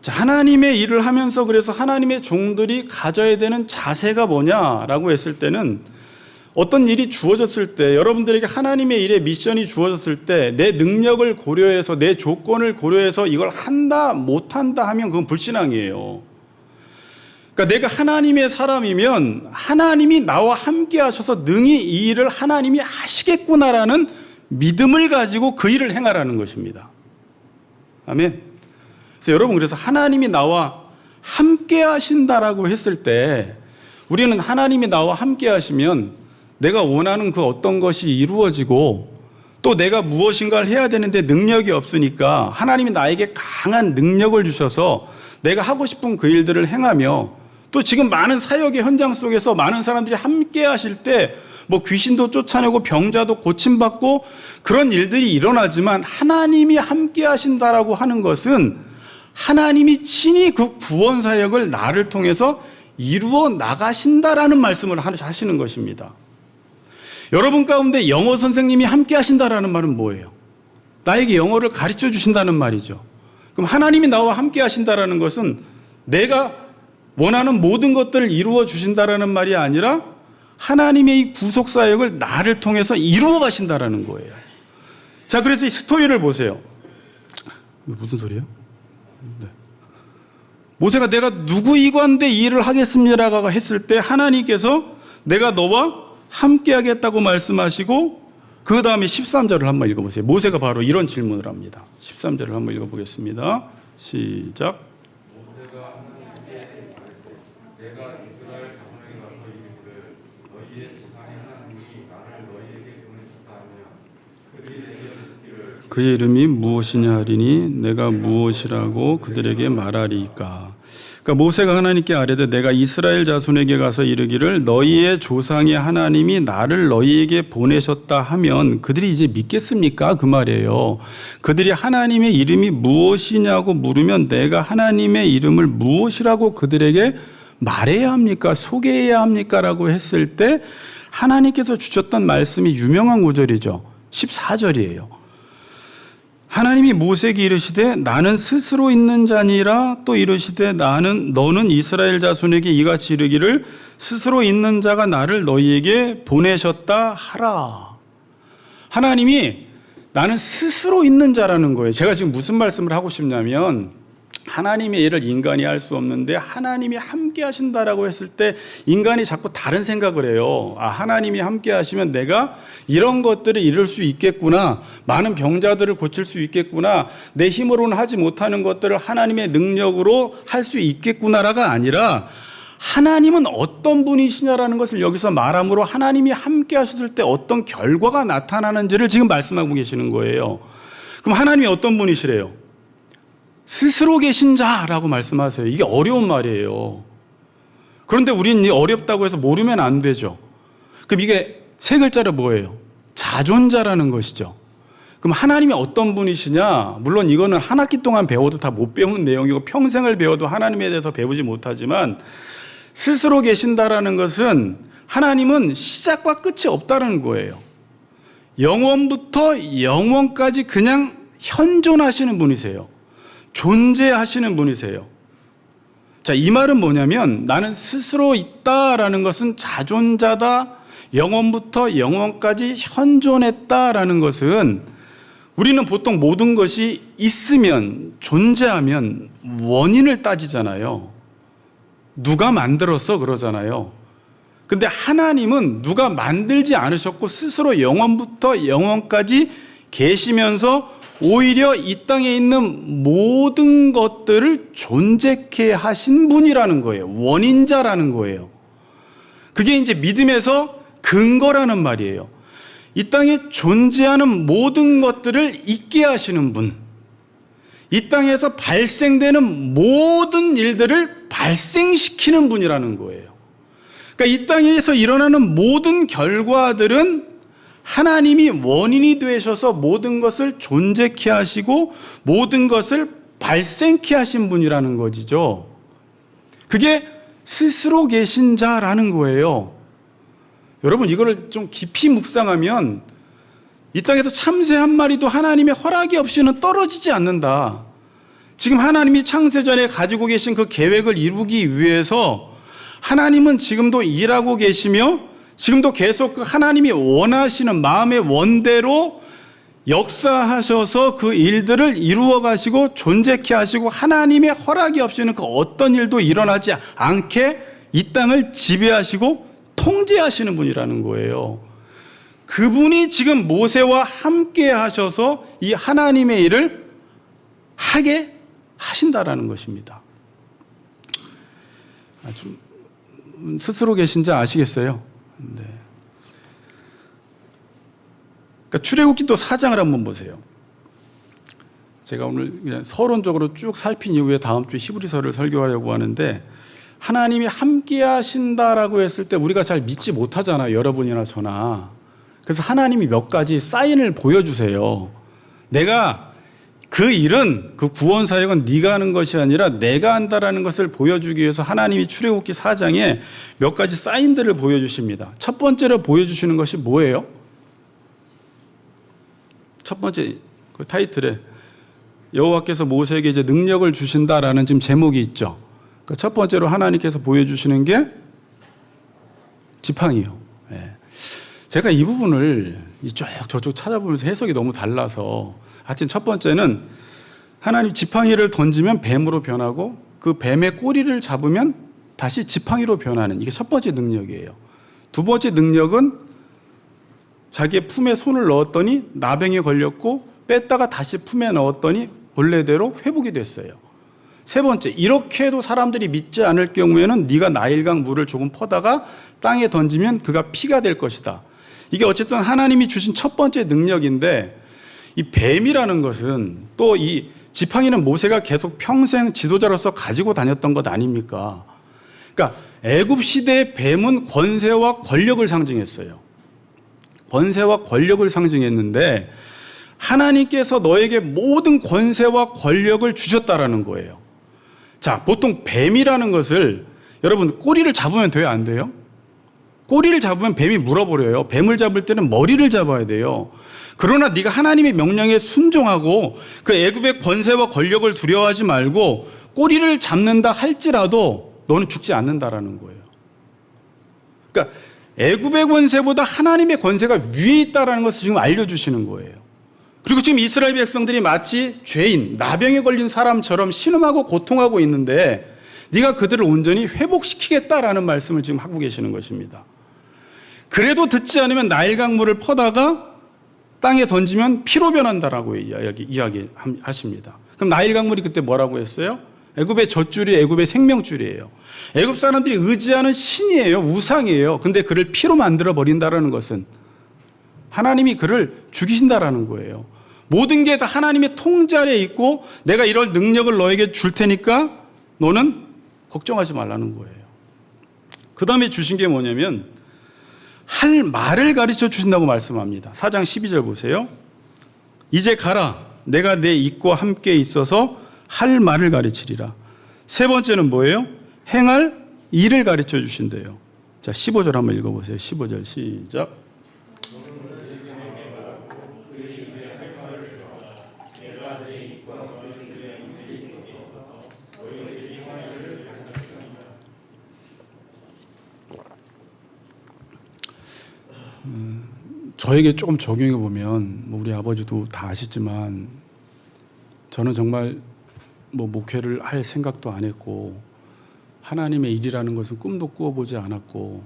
자, 하나님의 일을 하면서 그래서 하나님의 종들이 가져야 되는 자세가 뭐냐라고 했을 때는 어떤 일이 주어졌을 때, 여러분들에게 하나님의 일에 미션이 주어졌을 때 내 능력을 고려해서 내 조건을 고려해서 이걸 한다 못한다 하면 그건 불신앙이에요. 그러니까 내가 하나님의 사람이면 하나님이 나와 함께 하셔서 능히 이 일을 하나님이 하시겠구나라는 믿음을 가지고 그 일을 행하라는 것입니다. 아멘. 그래서 여러분, 그래서 하나님이 나와 함께 하신다라고 했을 때 우리는 하나님이 나와 함께 하시면 내가 원하는 그 어떤 것이 이루어지고 또 내가 무엇인가를 해야 되는데 능력이 없으니까 하나님이 나에게 강한 능력을 주셔서 내가 하고 싶은 그 일들을 행하며 또 지금 많은 사역의 현장 속에서 많은 사람들이 함께 하실 때 뭐 귀신도 쫓아내고 병자도 고침받고 그런 일들이 일어나지만 하나님이 함께 하신다라고 하는 것은 하나님이 친히 그 구원 사역을 나를 통해서 이루어 나가신다라는 말씀을 하시는 것입니다. 여러분 가운데 영어 선생님이 함께 하신다라는 말은 뭐예요? 나에게 영어를 가르쳐 주신다는 말이죠. 그럼 하나님이 나와 함께 하신다라는 것은 내가 원하는 모든 것들을 이루어 주신다라는 말이 아니라 하나님의 이 구속 사역을 나를 통해서 이루어 가신다라는 거예요. 자, 그래서 이 스토리를 보세요. 무슨 소리예요? 네. 모세가 내가 누구이건대 이 일을 하겠습니다라고 했을 때 하나님께서 내가 너와 함께 하겠다고 말씀하시고 그 다음에 13절을 한번 읽어보세요. 모세가 바로 이런 질문을 합니다. 13절을 한번 읽어보겠습니다. 시작. 모세가 하나님께 내가 이스라엘 자손에게 가서 이르기를 너희의 조상의 하나님이 나를 너희에게 보내셨다 하며 그의 이름이 무엇이냐 하리니 내가 무엇이라고 그들에게 말하리이까. 그러니까 모세가 하나님께 아뢰되 내가 이스라엘 자손에게 가서 이르기를 너희의 조상의 하나님이 나를 너희에게 보내셨다 하면 그들이 이제 믿겠습니까? 그 말이에요. 그들이 하나님의 이름이 무엇이냐고 물으면 내가 하나님의 이름을 무엇이라고 그들에게 말해야 합니까? 소개해야 합니까? 라고 했을 때 하나님께서 주셨던 말씀이 유명한 구절이죠. 14절이에요. 하나님이 모세에게 이르시되 나는 스스로 있는 자니라 또 이르시되 너는 이스라엘 자손에게 이같이 이르기를 스스로 있는 자가 나를 너희에게 보내셨다 하라. 하나님이 나는 스스로 있는 자라는 거예요. 제가 지금 무슨 말씀을 하고 싶냐면 하나님의 일을 인간이 할 수 없는데 하나님이 함께 하신다라고 했을 때 인간이 자꾸 다른 생각을 해요. 아, 하나님이 함께 하시면 내가 이런 것들을 이룰 수 있겠구나. 많은 병자들을 고칠 수 있겠구나. 내 힘으로는 하지 못하는 것들을 하나님의 능력으로 할 수 있겠구나라가 아니라 하나님은 어떤 분이시냐라는 것을 여기서 말함으로 하나님이 함께 하셨을 때 어떤 결과가 나타나는지를 지금 말씀하고 계시는 거예요. 그럼 하나님이 어떤 분이시래요? 스스로 계신 자라고 말씀하세요. 이게 어려운 말이에요. 그런데 우리는 어렵다고 해서 모르면 안 되죠. 그럼 이게 세 글자로 뭐예요? 자존자라는 것이죠. 그럼 하나님이 어떤 분이시냐? 물론 이거는 한 학기 동안 배워도 다 못 배우는 내용이고 평생을 배워도 하나님에 대해서 배우지 못하지만 스스로 계신다라는 것은 하나님은 시작과 끝이 없다는 거예요. 영원부터 영원까지 그냥 현존하시는 분이세요. 존재하시는 분이세요. 자, 이 말은 뭐냐면 나는 스스로 있다라는 것은 자존자다. 영원부터 영원까지 현존했다라는 것은 우리는 보통 모든 것이 있으면 존재하면 원인을 따지잖아요. 누가 만들었어 그러잖아요. 근데 하나님은 누가 만들지 않으셨고 스스로 영원부터 영원까지 계시면서 오히려 이 땅에 있는 모든 것들을 존재케 하신 분이라는 거예요. 원인자라는 거예요. 그게 이제 믿음에서 근거라는 말이에요. 이 땅에 존재하는 모든 것들을 있게 하시는 분. 이 땅에서 발생되는 모든 일들을 발생시키는 분이라는 거예요. 그러니까 이 땅에서 일어나는 모든 결과들은 하나님이 원인이 되셔서 모든 것을 존재케 하시고 모든 것을 발생케 하신 분이라는 것이죠. 그게 스스로 계신 자라는 거예요. 여러분 이거를 좀 깊이 묵상하면 이 땅에서 참새 한 마리도 하나님의 허락이 없이는 떨어지지 않는다. 지금 하나님이 창세전에 가지고 계신 그 계획을 이루기 위해서 하나님은 지금도 일하고 계시며 지금도 계속 그 하나님이 원하시는 마음의 원대로 역사하셔서 그 일들을 이루어 가시고 존재케 하시고 하나님의 허락이 없이는 그 어떤 일도 일어나지 않게 이 땅을 지배하시고 통제하시는 분이라는 거예요. 그분이 지금 모세와 함께 하셔서 이 하나님의 일을 하게 하신다라는 것입니다. 좀 스스로 계신 자 아시겠어요? 네. 그러니까 출애굽기도 4장을 한번 보세요. 제가 오늘 그냥 서론적으로 쭉 살핀 이후에 다음 주 히브리서를 설교하려고 하는데 하나님이 함께 하신다라고 했을 때 우리가 잘 믿지 못하잖아요. 여러분이나 저나. 그래서 하나님이 몇 가지 사인을 보여주세요. 내가 그 일은 그 구원 사역은 네가 하는 것이 아니라 내가 한다라는 것을 보여주기 위해서 하나님이 출애굽기 4장에 몇 가지 사인들을 보여주십니다. 첫 번째로 보여주시는 것이 뭐예요? 첫 번째 그 타이틀에 여호와께서 모세에게 이제 능력을 주신다라는 지금 제목이 있죠. 그러니까 첫 번째로 하나님께서 보여주시는 게 지팡이요. 예. 제가 이 부분을 이쪽 저쪽 찾아보면서 해석이 너무 달라서 하여튼 첫 번째는 하나님 지팡이를 던지면 뱀으로 변하고 그 뱀의 꼬리를 잡으면 다시 지팡이로 변하는 이게 첫 번째 능력이에요. 두 번째 능력은 자기의 품에 손을 넣었더니 나병에 걸렸고 뺐다가 다시 품에 넣었더니 원래대로 회복이 됐어요. 세 번째, 이렇게 해도 사람들이 믿지 않을 경우에는 네가 나일강 물을 조금 퍼다가 땅에 던지면 그가 피가 될 것이다. 이게 어쨌든 하나님이 주신 첫 번째 능력인데 이 뱀이라는 것은 또 이 지팡이는 모세가 계속 평생 지도자로서 가지고 다녔던 것 아닙니까? 그러니까 애굽 시대의 뱀은 권세와 권력을 상징했어요. 권세와 권력을 상징했는데 하나님께서 너에게 모든 권세와 권력을 주셨다라는 거예요. 자, 보통 뱀이라는 것을 여러분 꼬리를 잡으면 돼요, 안 돼요? 꼬리를 잡으면 뱀이 물어버려요. 뱀을 잡을 때는 머리를 잡아야 돼요. 그러나 네가 하나님의 명령에 순종하고 그 애굽의 권세와 권력을 두려워하지 말고 꼬리를 잡는다 할지라도 너는 죽지 않는다라는 거예요. 그러니까 애굽의 권세보다 하나님의 권세가 위에 있다라는 것을 지금 알려주시는 거예요. 그리고 지금 이스라엘 백성들이 마치 죄인, 나병에 걸린 사람처럼 신음하고 고통하고 있는데 네가 그들을 온전히 회복시키겠다라는 말씀을 지금 하고 계시는 것입니다. 그래도 듣지 않으면 나일 강물을 퍼다가 땅에 던지면 피로 변한다라고 이야기하십니다. 그럼 나일 강물이 그때 뭐라고 했어요? 애굽의 젖줄이 애굽의 생명줄이에요. 애굽 사람들이 의지하는 신이에요. 우상이에요. 근데 그를 피로 만들어 버린다라는 것은 하나님이 그를 죽이신다라는 거예요. 모든 게 다 하나님의 통제 아래에 있고 내가 이럴 능력을 너에게 줄 테니까 너는 걱정하지 말라는 거예요. 그 다음에 주신 게 뭐냐면 할 말을 가르쳐 주신다고 말씀합니다. 4장 12절 보세요. 이제 가라. 내가 내 입과 함께 있어서 할 말을 가르치리라. 세 번째는 뭐예요? 행할 일을 가르쳐 주신대요. 자, 15절 한번 읽어보세요. 15절 시작. 저에게 조금 적용해 보면 우리 아버지도 다 아시지만 저는 정말 목회를 할 생각도 안 했고 하나님의 일이라는 것은 꿈도 꾸어보지 않았고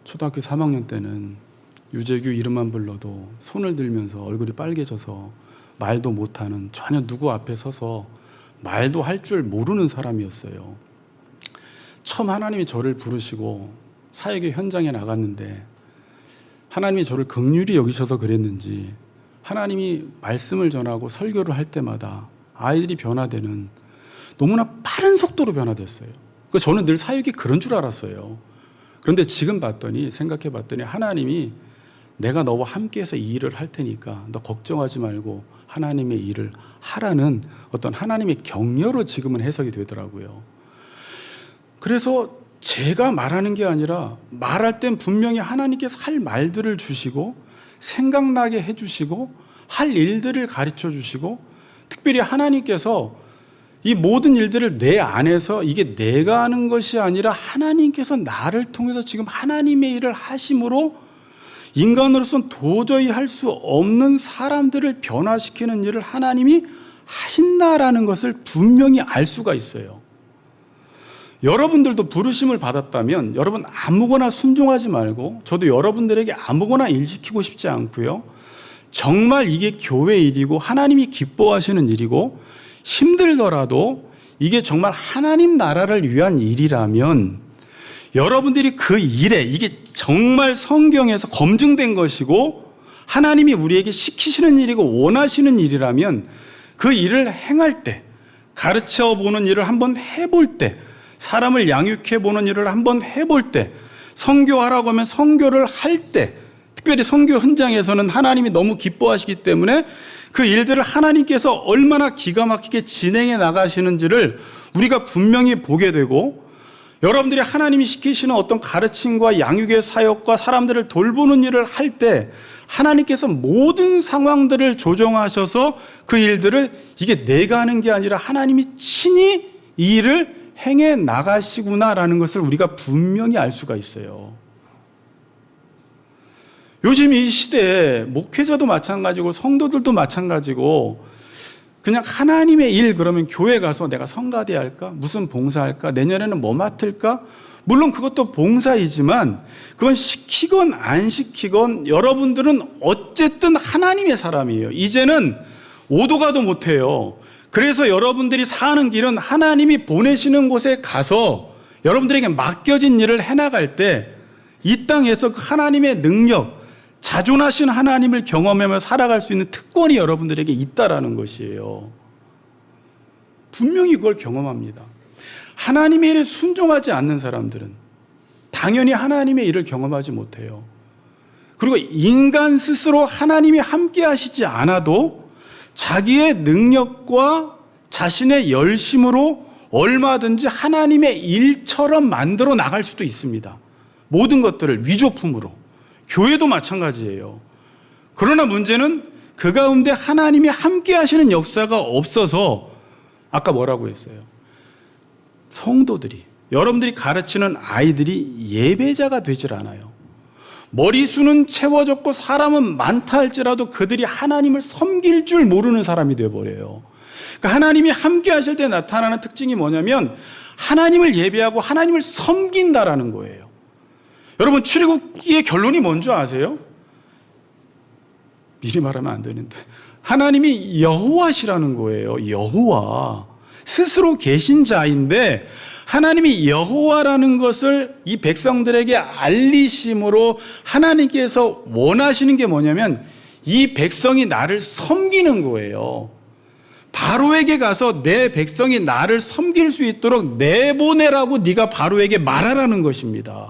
초등학교 3학년 때는 유재규 이름만 불러도 손을 들면서 얼굴이 빨개져서 말도 못하는 전혀 누구 앞에 서서 말도 할 줄 모르는 사람이었어요. 처음 하나님이 저를 부르시고 사역의 현장에 나갔는데 하나님이 저를 긍휼히 여기셔서 그랬는지 하나님이 말씀을 전하고 설교를 할 때마다 아이들이 변화되는 너무나 빠른 속도로 변화됐어요. 저는 늘 사역이 그런 줄 알았어요. 그런데 지금 생각해 봤더니 하나님이 내가 너와 함께해서 이 일을 할 테니까 너 걱정하지 말고 하나님의 일을 하라는 어떤 하나님의 격려로 지금은 해석이 되더라고요. 그래서 제가 말하는 게 아니라 말할 땐 분명히 하나님께서 할 말들을 주시고 생각나게 해주시고 할 일들을 가르쳐 주시고 특별히 하나님께서 이 모든 일들을 내 안에서 이게 내가 하는 것이 아니라 하나님께서 나를 통해서 지금 하나님의 일을 하심으로 인간으로서는 도저히 할 수 없는 사람들을 변화시키는 일을 하나님이 하신다라는 것을 분명히 알 수가 있어요. 여러분들도 부르심을 받았다면 여러분 아무거나 순종하지 말고 저도 여러분들에게 아무거나 일 시키고 싶지 않고요. 정말 이게 교회 일이고 하나님이 기뻐하시는 일이고 힘들더라도 이게 정말 하나님 나라를 위한 일이라면 여러분들이 그 일에 이게 정말 성경에서 검증된 것이고 하나님이 우리에게 시키시는 일이고 원하시는 일이라면 그 일을 행할 때 가르쳐 보는 일을 한번 해볼 때 사람을 양육해 보는 일을 한번 해볼 때 선교하라고 하면 선교를 할 때 특별히 선교 현장에서는 하나님이 너무 기뻐하시기 때문에 그 일들을 하나님께서 얼마나 기가 막히게 진행해 나가시는지를 우리가 분명히 보게 되고 여러분들이 하나님이 시키시는 어떤 가르침과 양육의 사역과 사람들을 돌보는 일을 할 때 하나님께서 모든 상황들을 조정하셔서 그 일들을 이게 내가 하는 게 아니라 하나님이 친히 이 일을 행해 나가시구나라는 것을 우리가 분명히 알 수가 있어요. 요즘 이 시대에 목회자도 마찬가지고 성도들도 마찬가지고 그냥 하나님의 일 그러면 교회 가서 내가 성가대 할까? 무슨 봉사할까? 내년에는 뭐 맡을까? 물론 그것도 봉사이지만 그건 시키건 안 시키건 여러분들은 어쨌든 하나님의 사람이에요. 이제는 오도 가도 못해요. 그래서 여러분들이 사는 길은 하나님이 보내시는 곳에 가서 여러분들에게 맡겨진 일을 해나갈 때 이 땅에서 그 하나님의 능력, 자존하신 하나님을 경험하며 살아갈 수 있는 특권이 여러분들에게 있다라는 것이에요. 분명히 그걸 경험합니다. 하나님의 일에 순종하지 않는 사람들은 당연히 하나님의 일을 경험하지 못해요. 그리고 인간 스스로 하나님이 함께 하시지 않아도 자기의 능력과 자신의 열심으로 얼마든지 하나님의 일처럼 만들어 나갈 수도 있습니다. 모든 것들을 위조품으로. 교회도 마찬가지예요. 그러나 문제는 그 가운데 하나님이 함께 하시는 역사가 없어서 아까 뭐라고 했어요? 성도들이, 여러분들이 가르치는 아이들이 예배자가 되질 않아요. 머리수는 채워졌고 사람은 많다 할지라도 그들이 하나님을 섬길 줄 모르는 사람이 되어버려요. 그러니까 하나님이 함께 하실 때 나타나는 특징이 뭐냐면 하나님을 예배하고 하나님을 섬긴다라는 거예요. 여러분, 출애굽기의 결론이 뭔지 아세요? 미리 말하면 안 되는데 하나님이 여호와시라는 거예요. 여호와. 스스로 계신 자인데 하나님이 여호와라는 것을 이 백성들에게 알리심으로 하나님께서 원하시는 게 뭐냐면 이 백성이 나를 섬기는 거예요. 바로에게 가서 내 백성이 나를 섬길 수 있도록 내보내라고 네가 바로에게 말하라는 것입니다.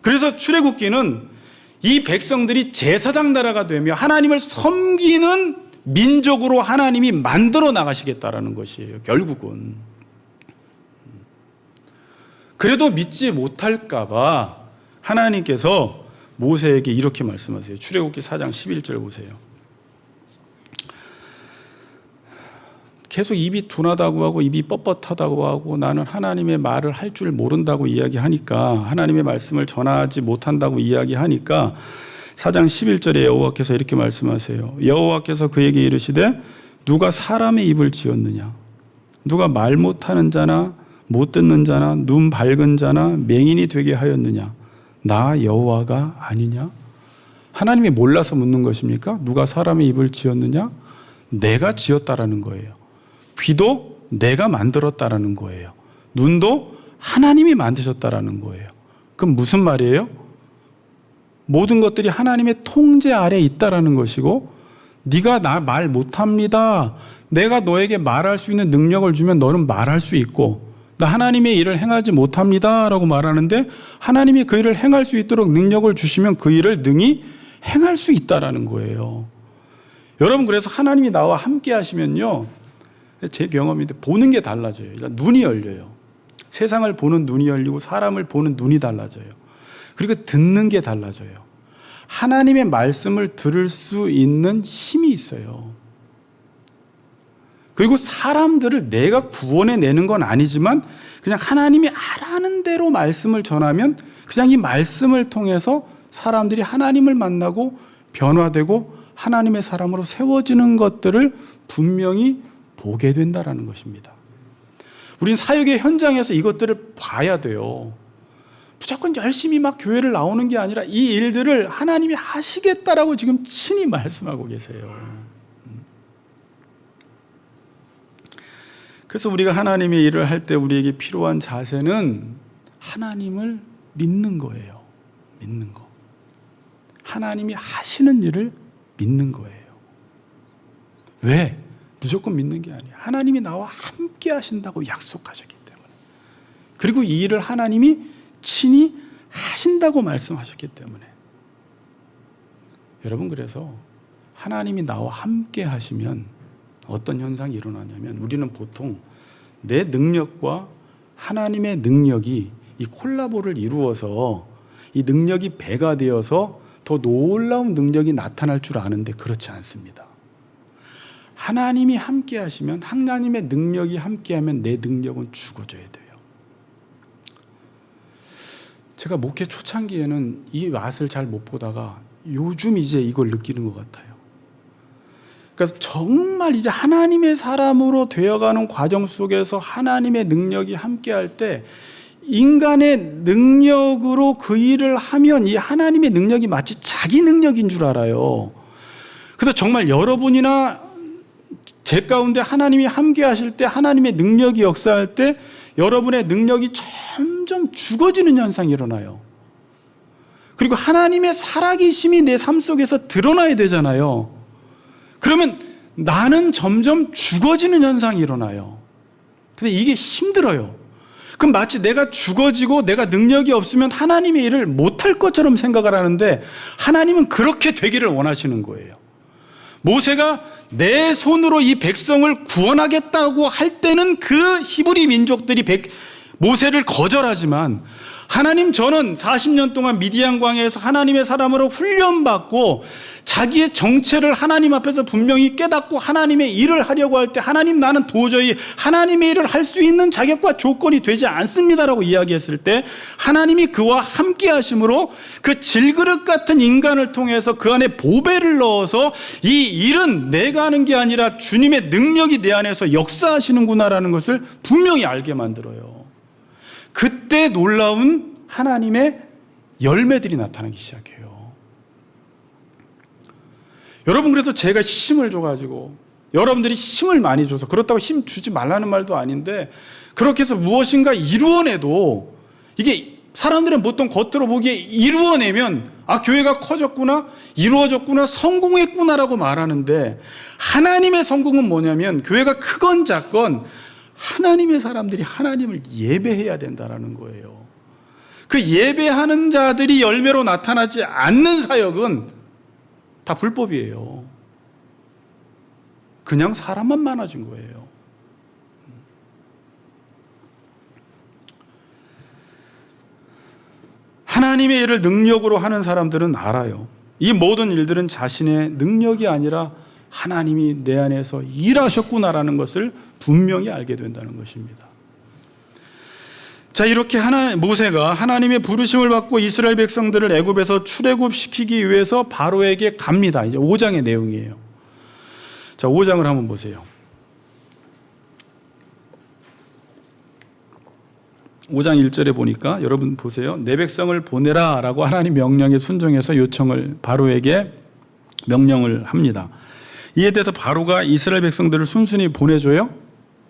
그래서 출애굽기는 이 백성들이 제사장 나라가 되며 하나님을 섬기는 민족으로 하나님이 만들어 나가시겠다라는 것이에요. 결국은. 그래도 믿지 못할까 봐 하나님께서 모세에게 이렇게 말씀하세요. 출애굽기 4장 11절 보세요. 계속 입이 둔하다고 하고 입이 뻣뻣하다고 하고 나는 하나님의 말을 할 줄 모른다고 이야기하니까, 하나님의 말씀을 전하지 못한다고 이야기하니까 4장 11절에 여호와께서 이렇게 말씀하세요. 여호와께서 그에게 이르시되 누가 사람의 입을 지었느냐? 누가 말 못하는 자나 못 듣는 자나 눈 밝은 자나 맹인이 되게 하였느냐? 나 여호와가 아니냐? 하나님이 몰라서 묻는 것입니까? 누가 사람의 입을 지었느냐? 내가 지었다라는 거예요. 귀도 내가 만들었다라는 거예요. 눈도 하나님이 만드셨다라는 거예요. 그럼 무슨 말이에요? 모든 것들이 하나님의 통제 아래에 있다라는 것이고, 네가 나 말 못합니다. 내가 너에게 말할 수 있는 능력을 주면 너는 말할 수 있고, 나 하나님의 일을 행하지 못합니다 라고 말하는데 하나님이 그 일을 행할 수 있도록 능력을 주시면 그 일을 능히 행할 수 있다라는 거예요. 여러분, 그래서 하나님이 나와 함께 하시면요, 제 경험인데 보는 게 달라져요. 일단 눈이 열려요. 세상을 보는 눈이 열리고 사람을 보는 눈이 달라져요. 그리고 듣는 게 달라져요. 하나님의 말씀을 들을 수 있는 힘이 있어요. 그리고 사람들을 내가 구원해내는 건 아니지만 그냥 하나님이 하라는 대로 말씀을 전하면 그냥 이 말씀을 통해서 사람들이 하나님을 만나고 변화되고 하나님의 사람으로 세워지는 것들을 분명히 보게 된다라는 것입니다. 우린 사역의 현장에서 이것들을 봐야 돼요. 무조건 열심히 막 교회를 나오는 게 아니라 이 일들을 하나님이 하시겠다라고 지금 친히 말씀하고 계세요. 그래서 우리가 하나님의 일을 할 때 우리에게 필요한 자세는 하나님을 믿는 거예요. 믿는 거. 하나님이 하시는 일을 믿는 거예요. 왜? 무조건 믿는 게 아니에요. 하나님이 나와 함께 하신다고 약속하셨기 때문에. 그리고 이 일을 하나님이 친히 하신다고 말씀하셨기 때문에. 여러분, 그래서 하나님이 나와 함께 하시면 어떤 현상이 일어나냐면 우리는 보통 내 능력과 하나님의 능력이 이 콜라보를 이루어서 이 능력이 배가 되어서 더 놀라운 능력이 나타날 줄 아는데 그렇지 않습니다. 하나님이 함께 하시면, 하나님의 능력이 함께하면 내 능력은 죽어져야 돼요. 제가 목회 초창기에는 이 맛을 잘 못 보다가 요즘 이제 이걸 느끼는 것 같아요. 그러니까 정말 이제 하나님의 사람으로 되어가는 과정 속에서 하나님의 능력이 함께할 때 인간의 능력으로 그 일을 하면 이 하나님의 능력이 마치 자기 능력인 줄 알아요. 그래서 정말 여러분이나 제 가운데 하나님이 함께 하실 때, 하나님의 능력이 역사할 때 여러분의 능력이 점점 죽어지는 현상이 일어나요. 그리고 하나님의 살아계심이 내 삶 속에서 드러나야 되잖아요. 그러면 나는 점점 죽어지는 현상이 일어나요. 근데 이게 힘들어요. 그럼 마치 내가 죽어지고 내가 능력이 없으면 하나님의 일을 못할 것처럼 생각을 하는데 하나님은 그렇게 되기를 원하시는 거예요. 모세가 내 손으로 이 백성을 구원하겠다고 할 때는 그 히브리 민족들이 모세를 거절하지만 하나님, 저는 40년 동안 미디안 광야에서 하나님의 사람으로 훈련받고 자기의 정체를 하나님 앞에서 분명히 깨닫고 하나님의 일을 하려고 할 때 하나님, 나는 도저히 하나님의 일을 할 수 있는 자격과 조건이 되지 않습니다라고 이야기했을 때 하나님이 그와 함께 하심으로 그 질그릇 같은 인간을 통해서 그 안에 보배를 넣어서 이 일은 내가 하는 게 아니라 주님의 능력이 내 안에서 역사하시는구나라는 것을 분명히 알게 만들어요. 그때 놀라운 하나님의 열매들이 나타나기 시작해요. 여러분, 그래서 제가 힘을 줘가지고 여러분들이 힘을 많이 줘서, 그렇다고 힘 주지 말라는 말도 아닌데, 그렇게 해서 무엇인가 이루어내도 이게 사람들은 보통 겉으로 보기에 이루어내면 아, 교회가 커졌구나, 이루어졌구나, 성공했구나라고 말하는데, 하나님의 성공은 뭐냐면 교회가 크건 작건 하나님의 사람들이 하나님을 예배해야 된다는 거예요. 그 예배하는 자들이 열매로 나타나지 않는 사역은 다 불법이에요. 그냥 사람만 많아진 거예요. 하나님의 일을 능력으로 하는 사람들은 알아요. 이 모든 일들은 자신의 능력이 아니라 하나님이 내 안에서 일하셨구나라는 것을 분명히 알게 된다는 것입니다. 자, 이렇게 모세가 하나님의 부르심을 받고 이스라엘 백성들을 애굽에서 출애굽시키기 위해서 바로에게 갑니다. 이제 5장의 내용이에요. 자, 5장을 한번 보세요. 5장 1절에 보니까 여러분 보세요. 내 백성을 보내라 라고 하나님 명령에 순종해서 요청을 바로에게 명령을 합니다. 이에 대해서 바로가 이스라엘 백성들을 순순히 보내줘요?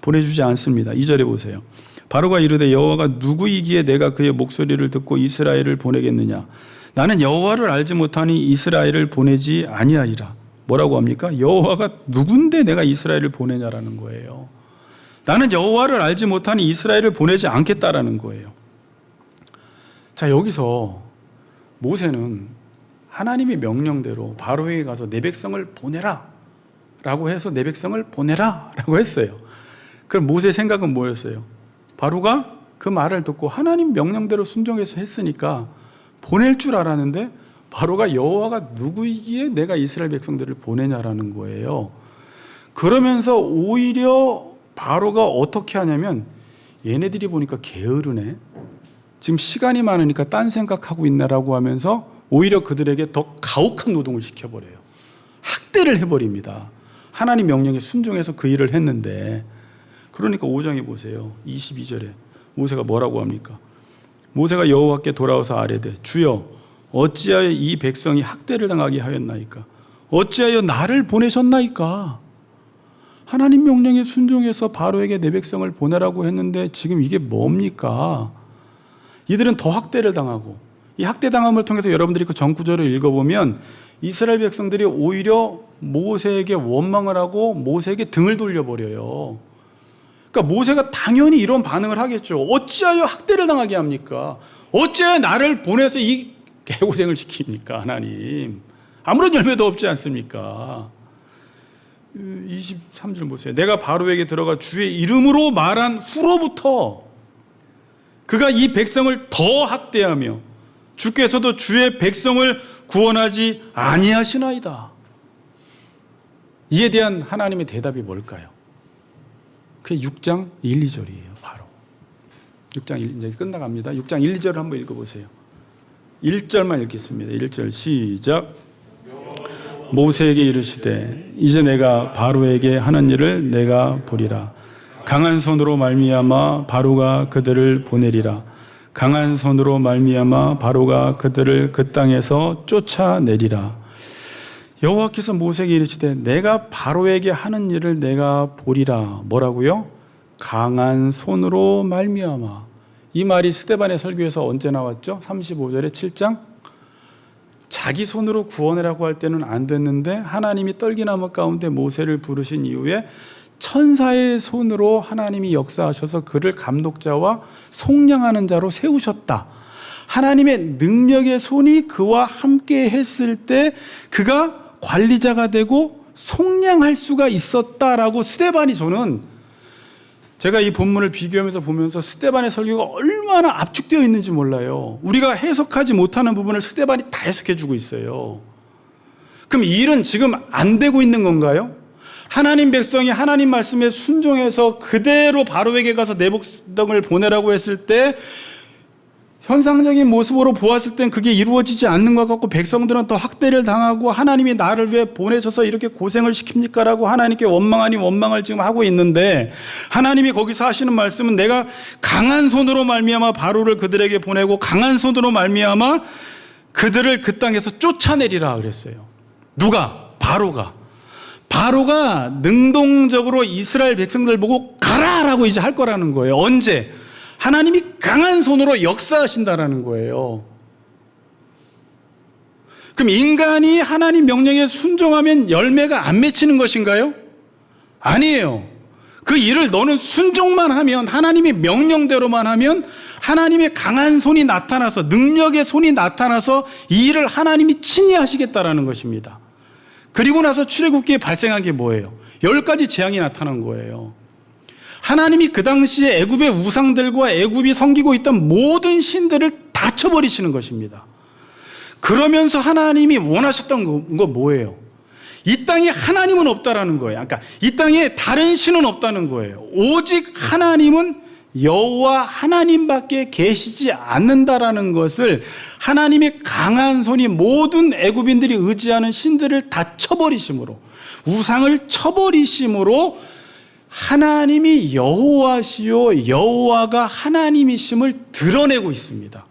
보내주지 않습니다. 2절에 보세요. 바로가 이르되 여호와가 누구이기에 내가 그의 목소리를 듣고 이스라엘을 보내겠느냐? 나는 여호와를 알지 못하니 이스라엘을 보내지 아니하리라. 뭐라고 합니까? 여호와가 누군데 내가 이스라엘을 보내냐라는 거예요. 나는 여호와를 알지 못하니 이스라엘을 보내지 않겠다라는 거예요. 자, 여기서 모세는 하나님의 명령대로 바로에게 가서 내 백성을 보내라 라고 해서 내 백성을 보내라 라고 했어요. 그럼 모세의 생각은 뭐였어요? 바로가 그 말을 듣고 하나님 명령대로 순종해서 했으니까 보낼 줄 알았는데 바로가 여호와가 누구이기에 내가 이스라엘 백성들을 보내냐라는 거예요. 그러면서 오히려 바로가 어떻게 하냐면, 얘네들이 보니까 게으르네, 지금 시간이 많으니까 딴 생각하고 있나라고 하면서 오히려 그들에게 더 가혹한 노동을 시켜버려요. 학대를 해버립니다. 하나님 명령에 순종해서 그 일을 했는데. 그러니까 5장에 보세요. 22절에 모세가 뭐라고 합니까? 모세가 여호와께 돌아와서 아뢰되 주여 어찌하여 이 백성이 학대를 당하게 하였나이까? 어찌하여 나를 보내셨나이까? 하나님 명령에 순종해서 바로에게 내 백성을 보내라고 했는데 지금 이게 뭡니까? 이들은 더 학대를 당하고, 이 학대당함을 통해서 여러분들이 그 전구절을 읽어보면 이스라엘 백성들이 오히려 모세에게 원망을 하고 모세에게 등을 돌려버려요. 그러니까 모세가 당연히 이런 반응을 하겠죠. 어찌하여 학대를 당하게 합니까? 어찌하여 나를 보내서 이 개고생을 시킵니까? 하나님, 아무런 열매도 없지 않습니까? 23절 보세요. 내가 바로에게 들어가 주의 이름으로 말한 후로부터 그가 이 백성을 더 학대하며 주께서도 주의 백성을 구원하지 아니하시나이다. 이에 대한 하나님의 대답이 뭘까요? 그게 6장 1, 2절이에요. 바로 6장 1, 이제 끝나갑니다. 6장 1, 2절을 한번 읽어보세요. 1절만 읽겠습니다. 1절 시작. 모세에게 이르시되 이제 내가 바로에게 하는 일을 내가 보리라. 강한 손으로 말미암아 바로가 그들을 보내리라. 강한 손으로 말미암아 바로가 그들을 그 땅에서 쫓아내리라. 여호와께서 모세에게 이르시되 내가 바로에게 하는 일을 내가 보리라. 뭐라고요? 강한 손으로 말미암아. 이 말이 스데반의 설교에서 언제 나왔죠? 35절에 7장. 자기 손으로 구원하라고 할 때는 안 됐는데 하나님이 떨기나무 가운데 모세를 부르신 이후에 천사의 손으로 하나님이 역사하셔서 그를 감독자와 속량하는 자로 세우셨다. 하나님의 능력의 손이 그와 함께 했을 때 그가 관리자가 되고 속량할 수가 있었다라고 스데반이, 저는 제가 이 본문을 비교하면서 보면서 스데반의 설교가 얼마나 압축되어 있는지 몰라요. 우리가 해석하지 못하는 부분을 스데반이 다 해석해 주고 있어요. 그럼 이 일은 지금 안 되고 있는 건가요? 하나님 백성이 하나님 말씀에 순종해서 그대로 바로에게 가서 내 백성을 보내라고 했을 때 현상적인 모습으로 보았을 땐 그게 이루어지지 않는 것 같고 백성들은 더 학대를 당하고 하나님이 나를 왜 보내셔서 이렇게 고생을 시킵니까? 라고 하나님께 원망하니 원망을 지금 하고 있는데, 하나님이 거기서 하시는 말씀은 내가 강한 손으로 말미암아 바로를 그들에게 보내고 강한 손으로 말미암아 그들을 그 땅에서 쫓아내리라 그랬어요. 누가? 바로가 능동적으로 이스라엘 백성들 보고 가라라고 이제 할 거라는 거예요. 언제? 하나님이 강한 손으로 역사하신다라는 거예요. 그럼 인간이 하나님 명령에 순종하면 열매가 안 맺히는 것인가요? 아니에요. 그 일을 너는 순종만 하면, 하나님의 명령대로만 하면 하나님의 강한 손이 나타나서, 능력의 손이 나타나서 이 일을 하나님이 친히 하시겠다라는 것입니다. 그리고 나서 출애굽기에 발생한 게 뭐예요? 10가지 재앙이 나타난 거예요. 하나님이 그 당시에 애굽의 우상들과 애굽이 섬기고 있던 모든 신들을 다 쳐버리시는 것입니다. 그러면서 하나님이 원하셨던 거 뭐예요? 이 땅에 하나님은 없다라는 거예요. 그러니까 이 땅에 다른 신은 없다는 거예요. 오직 하나님은 여호와 하나님밖에 계시지 않는다라는 것을, 하나님의 강한 손이 모든 애굽인들이 의지하는 신들을 다 쳐버리심으로, 우상을 쳐버리심으로 하나님이 여호와시요 여호와가 하나님이심을 드러내고 있습니다.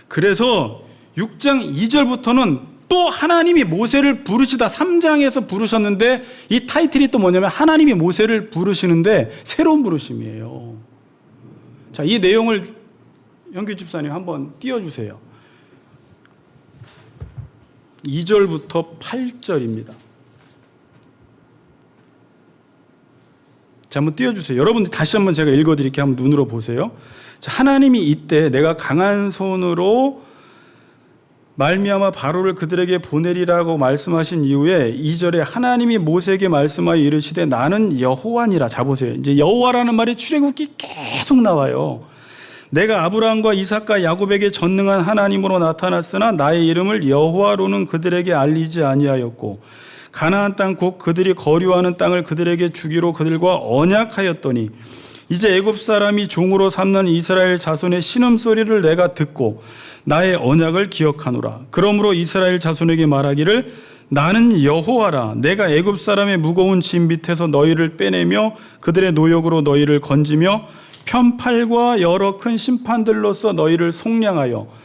그래서 6장 2절부터는 또 하나님이 모세를 부르시다, 3장에서 부르셨는데 이 타이틀이 또 뭐냐면 하나님이 모세를 부르시는데 새로운 부르심이에요. 자, 이 내용을 현규 집사님 한번 띄워주세요. 2절부터 8절입니다. 자, 한번 띄워주세요. 여러분들 다시 한번 제가 읽어드릴게요. 한번 눈으로 보세요. 자, 하나님이 이때 내가 강한 손으로 말미암아 바로를 그들에게 보내리라고 말씀하신 이후에 2절에 하나님이 모세에게 말씀하여 이르시되 나는 여호와니라. 자, 보세요. 이제 여호와라는 말이 출애굽기 계속 나와요. 내가 아브라함과 이삭과 야곱에게 전능한 하나님으로 나타났으나 나의 이름을 여호와로는 그들에게 알리지 아니하였고 가나안 땅 곧 그들이 거류하는 땅을 그들에게 주기로 그들과 언약하였더니 이제 애굽 사람이 종으로 삼는 이스라엘 자손의 신음소리를 내가 듣고 나의 언약을 기억하노라. 그러므로 이스라엘 자손에게 말하기를 나는 여호와라. 내가 애굽 사람의 무거운 짐 밑에서 너희를 빼내며 그들의 노역으로 너희를 건지며 편팔과 여러 큰 심판들로서 너희를 속량하여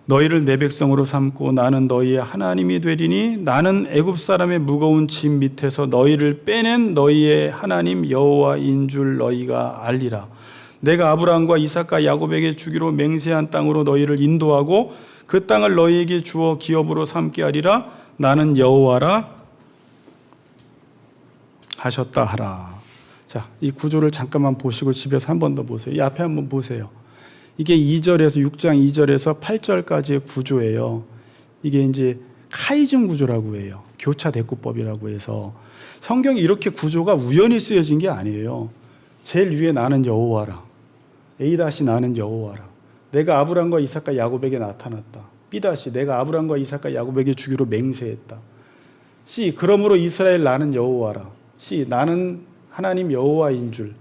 너희를 내 백성으로 삼고 나는 너희의 하나님이 되리니 나는 애굽 사람의 무거운 짐 밑에서 너희를 빼낸 너희의 하나님 여호와인 줄 너희가 알리라. 내가 아브라함과 이삭과 야곱에게 주기로 맹세한 땅으로 너희를 인도하고 그 땅을 너희에게 주어 기업으로 삼게 하리라. 나는 여호와라 하셨다 하라. 자, 이 구조를 잠깐만 보시고 집에서 한 번 더 보세요. 이 앞에 한번 보세요. 이게 2절에서 6장 2절에서 8절까지의 구조예요. 이게 이제 카이즘 구조라고 해요. 교차 대꾸법이라고 해서 성경이 이렇게 구조가 우연히 쓰여진 게 아니에요. 제일 위에 나는 여호와라. A 다시 나는 여호와라. 내가 아브라함과 이삭과 야곱에게 나타났다. B 다시 내가 아브라함과 이삭과 야곱에게 주기로 맹세했다. C 그러므로 이스라엘 나는 여호와라. C 나는 하나님 여호와인 줄.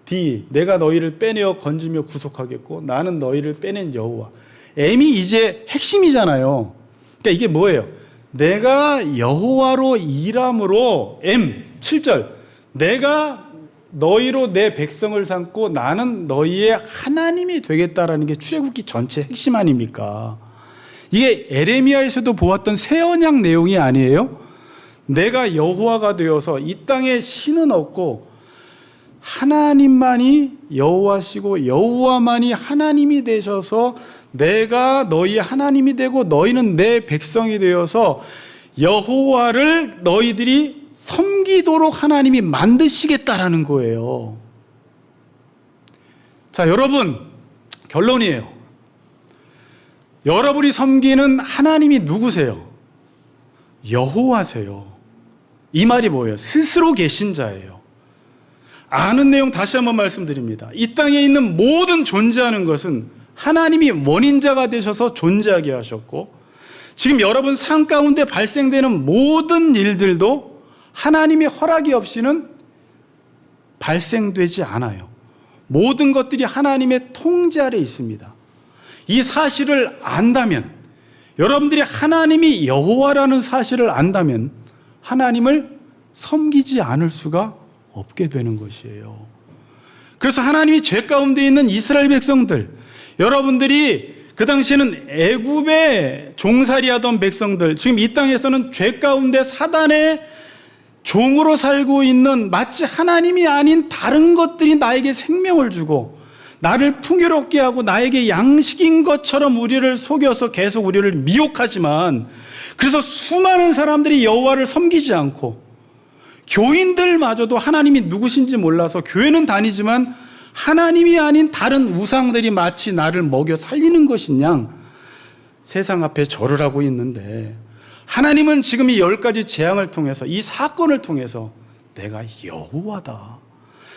D 내가 너희를 빼내어 건지며 구속하겠고 나는 너희를 빼낸 여호와. M이 이제 핵심이잖아요. 그러니까 이게 뭐예요? 내가 여호와로 일함으로 M 7절 내가 너희로 내 백성을 삼고 나는 너희의 하나님이 되겠다라는 게 출애굽기 전체 핵심 아닙니까? 이게 에레미야에서도 보았던 새 언약 내용이 아니에요? 내가 여호와가 되어서 이 땅에 신은 없고 하나님만이 여호와시고 여호와만이 하나님이 되셔서 내가 너희 하나님이 되고 너희는 내 백성이 되어서 여호와를 너희들이 섬기도록 하나님이 만드시겠다라는 거예요. 자, 여러분, 결론이에요. 여러분이 섬기는 하나님이 누구세요? 여호와세요. 이 말이 뭐예요? 스스로 계신 자예요. 아는 내용 다시 한번 말씀드립니다. 이 땅에 있는 모든 존재하는 것은 하나님이 원인자가 되셔서 존재하게 하셨고, 지금 여러분 삶 가운데 발생되는 모든 일들도 하나님의 허락이 없이는 발생되지 않아요. 모든 것들이 하나님의 통제 아래 있습니다. 이 사실을 안다면, 여러분들이 하나님이 여호와라는 사실을 안다면 하나님을 섬기지 않을 수가 없게 되는 것이에요. 그래서 하나님이 죄 가운데 있는 이스라엘 백성들, 여러분들이 그 당시에는 애굽에 종살이하던 백성들, 지금 이 땅에서는 죄 가운데 사단의 종으로 살고 있는, 마치 하나님이 아닌 다른 것들이 나에게 생명을 주고 나를 풍요롭게 하고 나에게 양식인 것처럼 우리를 속여서 계속 우리를 미혹하지만, 그래서 수많은 사람들이 여호와를 섬기지 않고, 교인들마저도 하나님이 누구신지 몰라서 교회는 다니지만 하나님이 아닌 다른 우상들이 마치 나를 먹여 살리는 것인 양 세상 앞에 절을 하고 있는데, 하나님은 지금 이 10가지 재앙을 통해서, 이 사건을 통해서 내가 여호와다,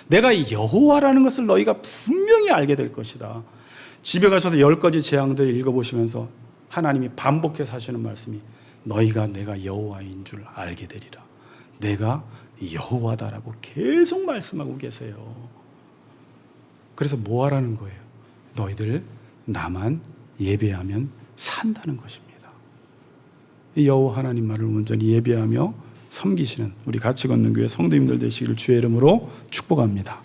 내가 여호와라는 것을 너희가 분명히 알게 될 것이다. 집에 가셔서 10가지 재앙들을 읽어보시면서 하나님이 반복해서 하시는 말씀이, 너희가 내가 여호와인 줄 알게 되리라. 내가 여호와다라고 계속 말씀하고 계세요. 그래서 뭐 하라는 거예요? 너희들 나만 예배하면 산다는 것입니다. 이 여호와 하나님 말을 온전히 예배하며 섬기시는 우리 같이 걷는 교회 성도님들 되시기를 주의 이름으로 축복합니다.